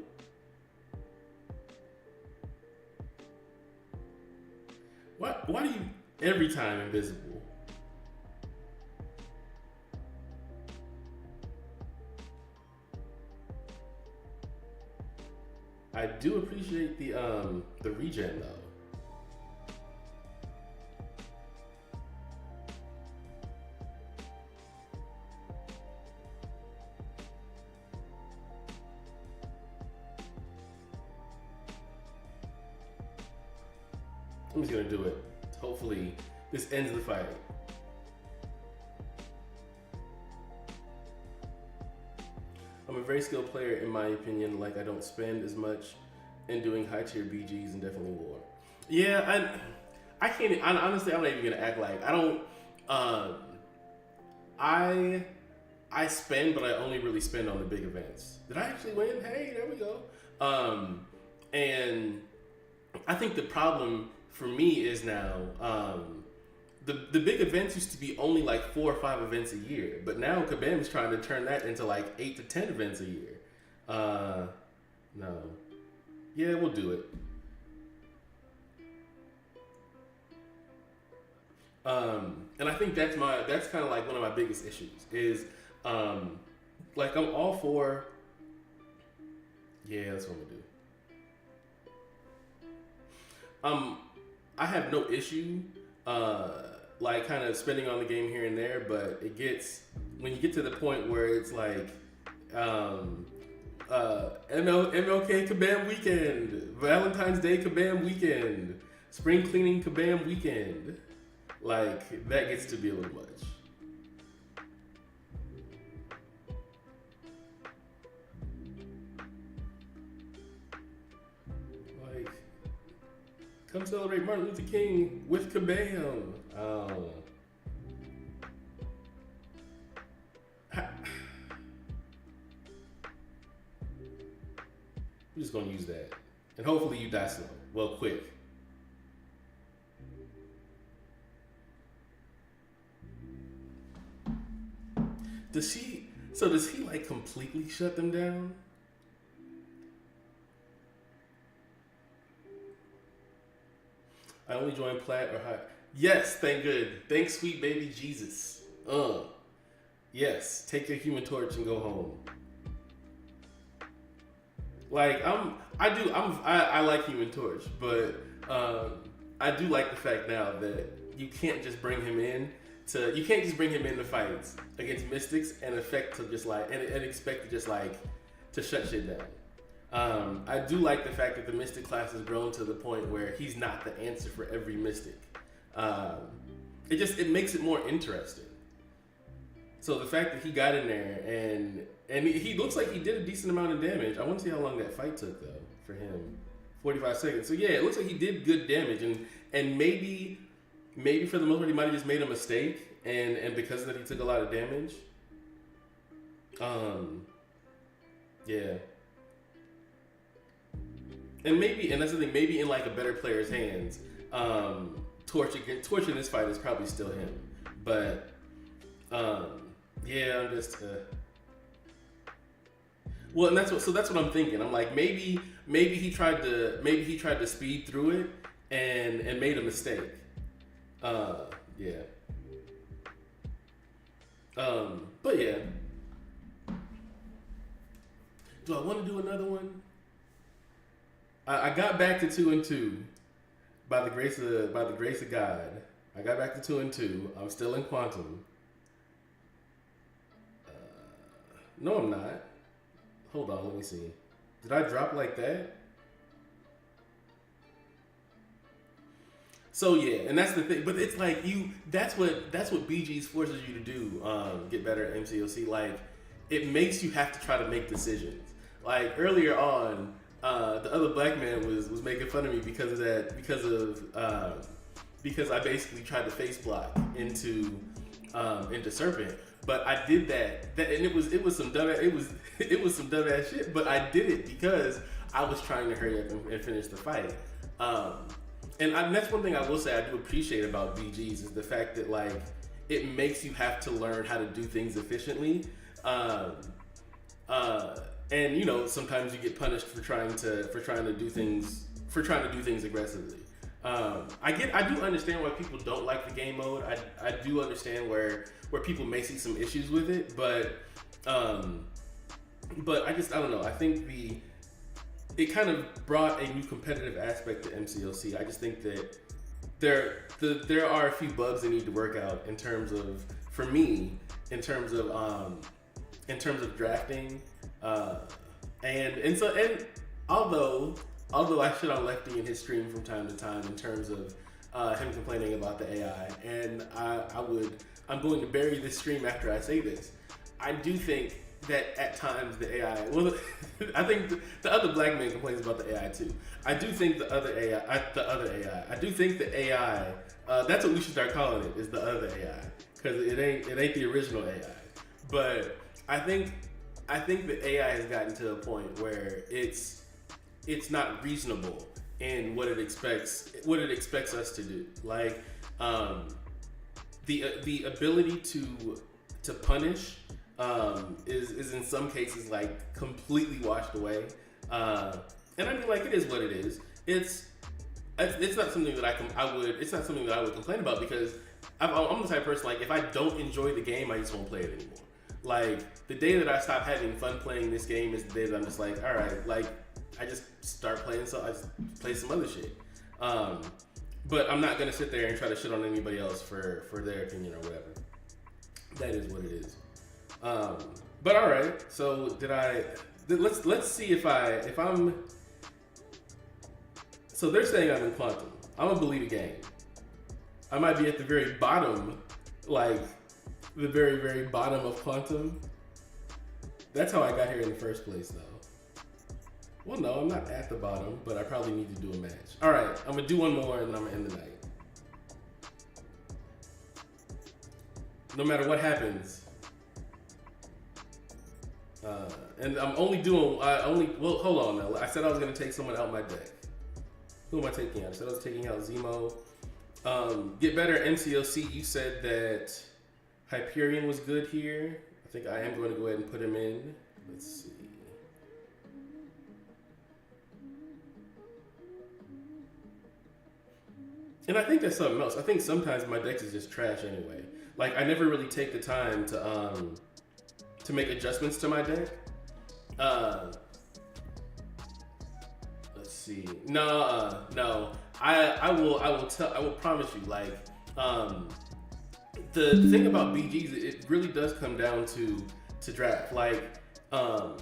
Why do you every time invisible? I do appreciate the regen though. I'm just gonna do it. Hopefully, this ends the fight. I'm a very skilled player in my opinion. Like I don't spend as much in doing high tier BGs and definitely war. Yeah, I can't. Honestly, I'm not even gonna act like I don't. I spend, but I only really spend on the big events. Did I actually win? Hey, there we go. And I think the problem for me is now the big events used to be only like 4 or 5 events a year, but now Kabam is trying to turn that into like 8 to 10 events a year. No, yeah, we'll do it. And I think that's kind of like one of my biggest issues is like I'm all for. Yeah, that's what I'm gonna do. um, I have no issue, like kind of spending on the game here and there, but it gets when you get to the point where it's like, MLK Kabam weekend, Valentine's Day Kabam weekend, spring cleaning Kabam weekend, like that gets to be a little much. Like, come celebrate Martin Luther King with Kabam. I'm just gonna use that, and hopefully you die slow. Well, quick. Does he? So does he like completely shut them down? I only join plat or high. Yes, thank good. Thanks, sweet baby Jesus. Yes, take your Human Torch and go home. Like I like Human Torch, but I do like the fact now that you can't just bring him in to fights against Mystics and expect to just like and expect to just like to shut shit down. I do like the fact that the Mystic class has grown to the point where he's not the answer for every Mystic. It makes it more interesting. So the fact that he got in there and he looks like he did a decent amount of damage. I want to see how long that fight took though for him. 45 seconds. So yeah, it looks like he did good damage and maybe for the most part he might have just made a mistake and because of that he took a lot of damage. Yeah. And that's the thing, maybe in like a better player's hands, Torch in this fight is probably still him. But yeah, I'm just well, and that's what I'm thinking. I'm like maybe he tried to speed through it and made a mistake. Yeah. But yeah. Do I want to do another one? I got back to 2-2 by the grace of God. I got back to 2-2. I'm still in Quantum. No, I'm not. Hold on, let me see. Did I drop like that? So yeah, and that's the thing. But it's like that's what BG's forces you to do. Get better at MCOC. Like it makes you have to try to make decisions. Like earlier on, the other black man was making fun of me because I basically tried to face block into Serpent. But I did that and it was some dumb ass shit. But I did it because I was trying to hurry up and finish the fight. And that's one thing I will say I do appreciate about BGs is the fact that like it makes you have to learn how to do things efficiently. And you know sometimes you get punished for trying to do things aggressively. I do understand why people don't like the game mode. I do understand where people may see some issues with it, but I don't know. I think it kind of brought a new competitive aspect to MCOC. I just think that there are a few bugs that need to work out in terms of drafting, and although I shit on Lefty in his stream from time to time in terms of him complaining about the AI, and I'm going to bury this stream after I say this. I do think that at times the AI, well, I think the other black man complains about the AI too. I do think the other AI. I do think the AI. That's what we should start calling it. Is the other AI because it ain't the original AI. But I think the AI has gotten to a point where it's not reasonable in what it expects us to do. Like the ability to punish is in some cases like completely washed away. And I mean, like, it is what it is. It's not something that it's not something that I would complain about because I'm the type of person, like, if I don't enjoy the game, I just won't play it anymore. Like, the day that I stop having fun playing this game is the day that I'm just like, all right, like, I just start playing, so I just play some other shit. Um, but I'm not gonna sit there and try to shit on anybody else for their opinion or whatever. That is what it is. But all right. So let's see if I'm. So they're saying I'm in quantum. I'm gonna believe the game. I might be at the very bottom, like the very, very bottom of quantum. That's how I got here in the first place, though. Well, no, I'm not at the bottom, but I probably need to do a match. All right, I'm gonna do one more and then I'm gonna end the night. No matter what happens. And I'm only doing, well, hold on now. I said I was gonna take someone out my deck. Who am I taking out? I said I was taking out Zemo. Get better MCOC. You said that Hyperion was good here. I think I am going to go ahead and put him in. Let's see. And I think that's something else. I think sometimes my deck is just trash anyway. Like I never really take the time to make adjustments to my deck. Let's see. No. I will promise you, like, the thing about BGs, it really does come down to draft. Like, I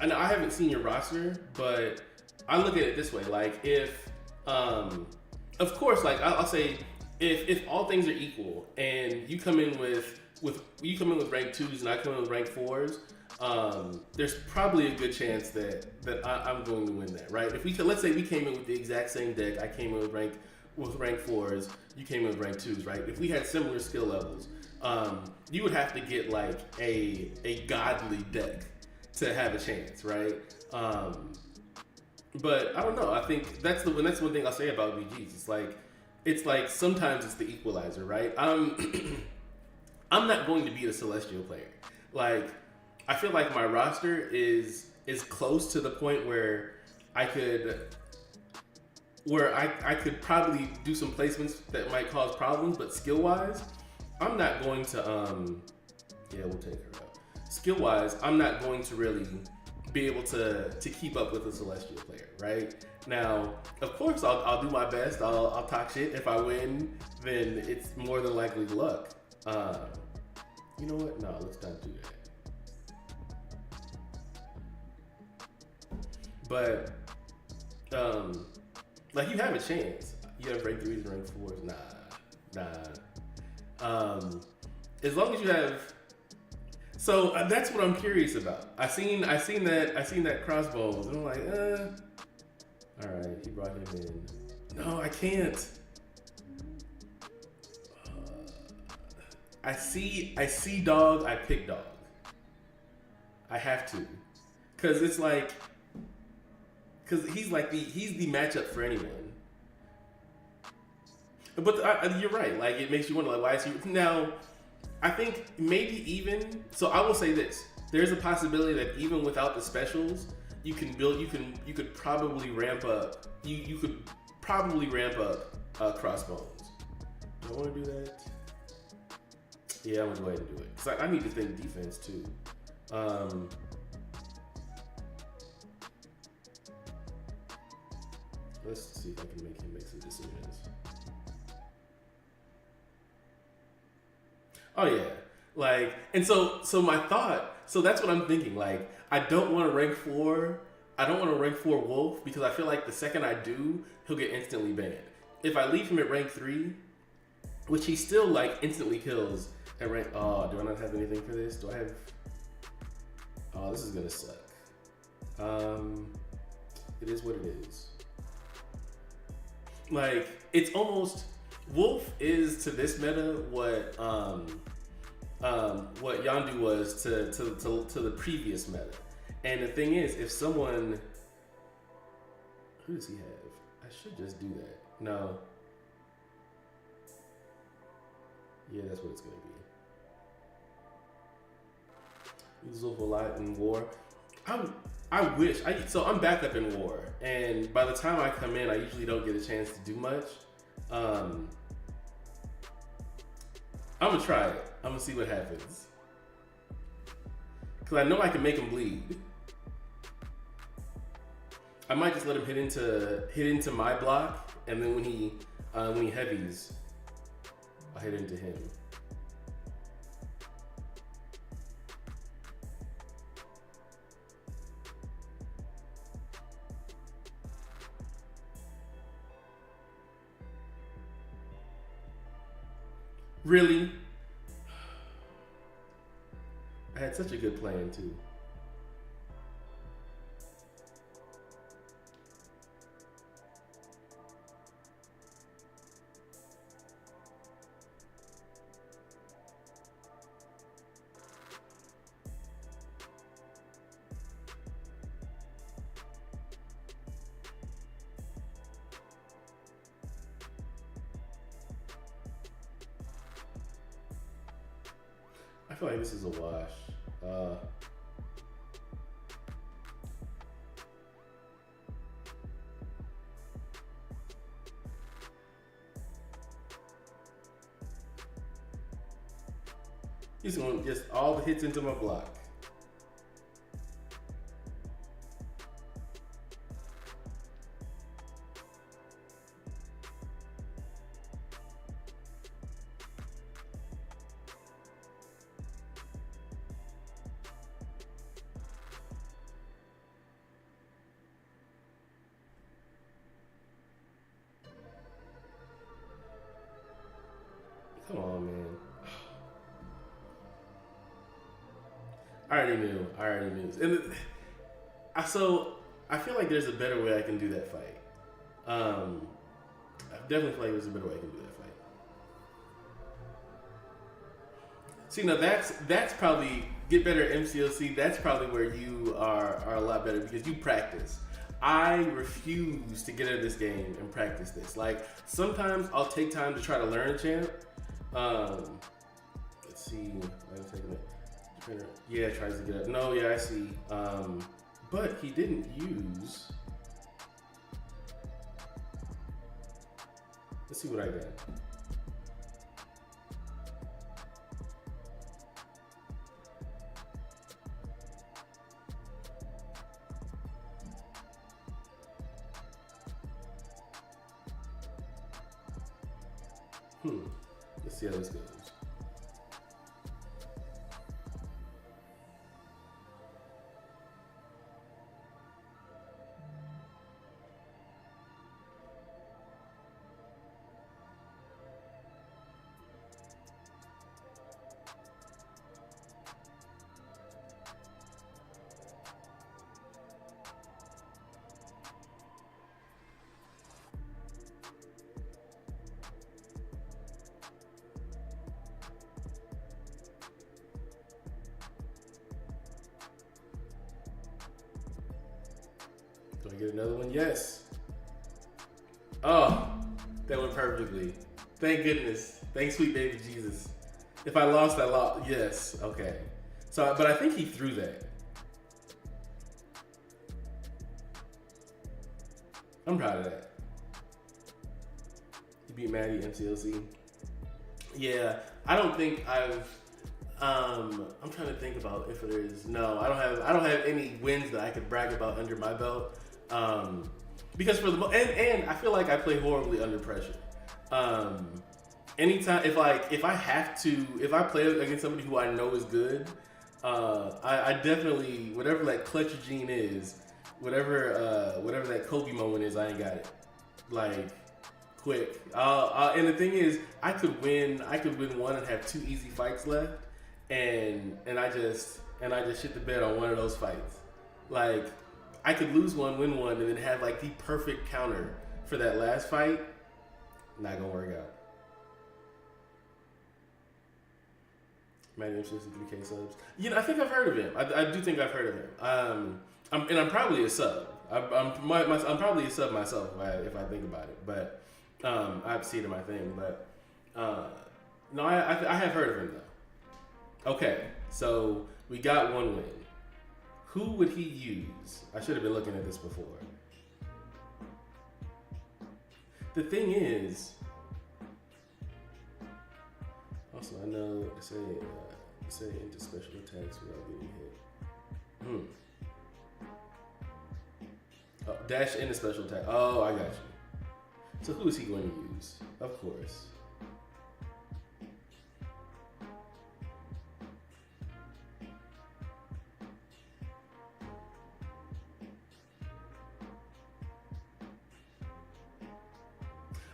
know I haven't seen your roster, but I look at it this way. Like, if, of course, like I'll say, if all things are equal and you come in with rank 2s and I come in with rank 4s, there's probably a good chance that I'm going to win that, right? If let's say we came in with the exact same deck, I came in with rank 4s, you came in with rank 2s, right? If we had similar skill levels, you would have to get like a godly deck to have a chance, right? But I don't know. I think that's one thing I'll say about BGs. It's like sometimes it's the equalizer, right? I'm not going to be a Celestial player. Like, I feel like my roster is close to the point where I could probably do some placements that might cause problems, but skill wise, I'm not going to yeah, we'll take her out. Skill wise, I'm not going to really be able to keep up with a Celestial player, right? Now, of course, I'll do my best. I'll talk shit. If I win, then it's more than likely luck. You know what? No, let's not do that. But, like, you have a chance. You have rank 3s and rank 4s. Nah. As long as you have. So that's what I'm curious about. I seen that Crossbones, and I'm like, all right, he brought him in. No, I can't. I see dog. I pick dog. I have to, cause it's like. Because he's the matchup for anyone. But you're right. Like, it makes you wonder, like, why is he now? I think maybe even so. I will say this: there's a possibility that even without the specials, you could probably ramp up. You could probably ramp up Crossbones. Do I want to do that? Yeah, I'm gonna go ahead and do it because I need to think defense too. Let's see if I can make him make some decisions. Oh yeah, like, and so my thought. So that's what I'm thinking. Like, I don't want to rank 4. I don't want to rank 4 Wolf because I feel like the second I do, he'll get instantly banned. If I leave him at rank 3, which he still like instantly kills at rank. Oh, do I not have anything for this? Do I have? Oh, this is gonna suck. It is what it is. Like, it's almost Wolf is to this meta what Yondu was to the previous meta. And the thing is, if someone, who does he have? I should just do that. No. Yeah, that's what it's gonna be. Use Wolf a lot in war. I wish. So I'm back up in war, and by the time I come in, I usually don't get a chance to do much. I'm gonna try it. I'm gonna see what happens, cause I know I can make him bleed. I might just let him hit into my block and then when he heavies, I hit into him. Really? I had such a good plan too. I feel like this is a wash. He's going just all the hits into my block. Come on, man. I already knew. And so I feel like there's a better way I can do that fight. I definitely feel like there's a better way I can do that fight. See, now that's probably get better at MCOC. That's probably where you are a lot better because you practice. I refuse to get into this game and practice this. Like sometimes I'll take time to try to learn a champ. Let's see. I'm taking it. Yeah, tries to get up. No, yeah, I see. But he didn't use. Let's see what I got. Let's see how this goes. Do I get another one? Yes. Oh, that went perfectly. Thank goodness. Thanks, sweet baby Jesus. If I lost, I lost. Yes. Okay. So, but I think he threw that. I'm proud of that. You beat Maddie MCLC. Yeah, I don't think I've. I'm trying to think about if there's. No, I don't have any wins that I could brag about under my belt. Because for the and I feel like I play horribly under pressure. Anytime if I play against somebody who I know is good, I definitely whatever that clutch gene is, whatever that Kobe moment is, I ain't got it. Like quick. And the thing is, I could win one and have 2 easy fights left, and I just shit the bed on one of those fights. Like I could lose one, win one, and then have like the perfect counter for that last fight. Not gonna work out. Magnum 63K subs. You know, I think I've heard of him. I do think I've heard of him. I'm probably a sub. I'm probably a sub myself if I think about it. But I've seen it in my thing. But no, I have heard of him though. Okay, so we got one win. Who would he use? I should have been looking at this before. The thing is, also I know say into special attacks without getting hit. Oh, dash into special attack. Oh, I got you. So who is he going to use? Of course.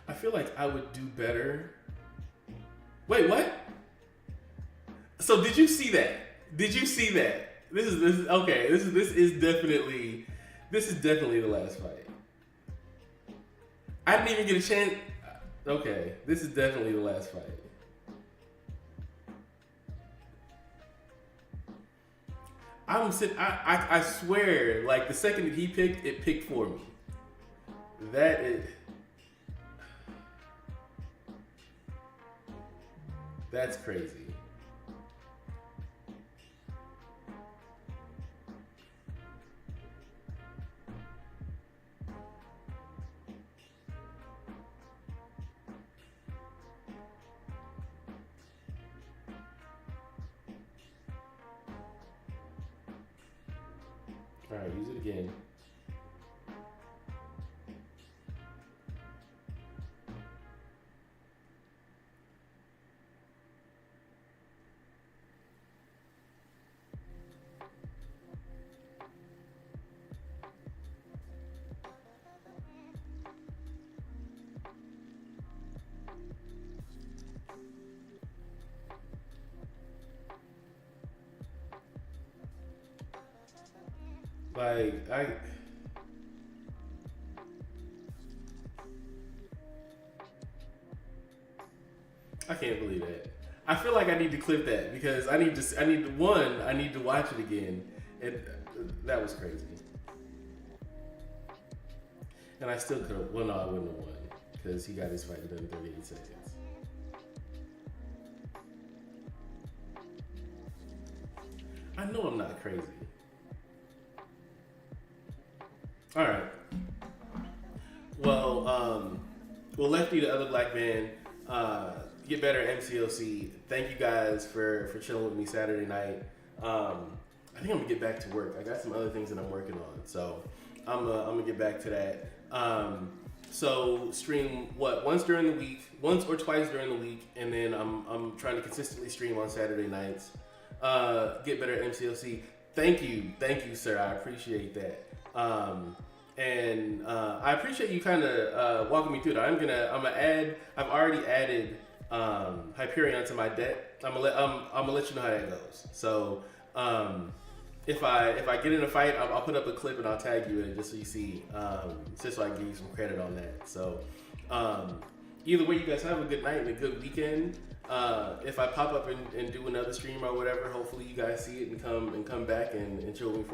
I feel like I would do better. Wait, what? So did you see that? Did you see that? This is okay. This is definitely the last fight. I didn't even get a chance. Okay, this is definitely the last fight. I swear, like the second that he picked, it picked for me. That is. That's crazy. All right, use it again. Like I can't believe that. I feel like I need to clip that because I need to watch it again. That was crazy. And I still could have, well, no, I wouldn't have won because he got his fight done in 38 seconds. I know I'm not crazy. All right. Well, Lefty, the other black man, get better at MCOC. Thank you guys for chilling with me Saturday night. I think I'm gonna get back to work. I got some other things that I'm working on, so I'm gonna get back to that. So stream once during the week, once or twice during the week, and then I'm trying to consistently stream on Saturday nights. Get better at MCOC. Thank you, sir. I appreciate that. And I appreciate you kind of walking me through that. I'm gonna add. I've already added Hyperion to my deck. I'm gonna let you know how that goes. So if I get in a fight, I'll put up a clip and I'll tag you in it just so you see, just so I can give you some credit on that. So either way, you guys have a good night and a good weekend. If I pop up and do another stream or whatever, hopefully you guys see it and come back and chill with me for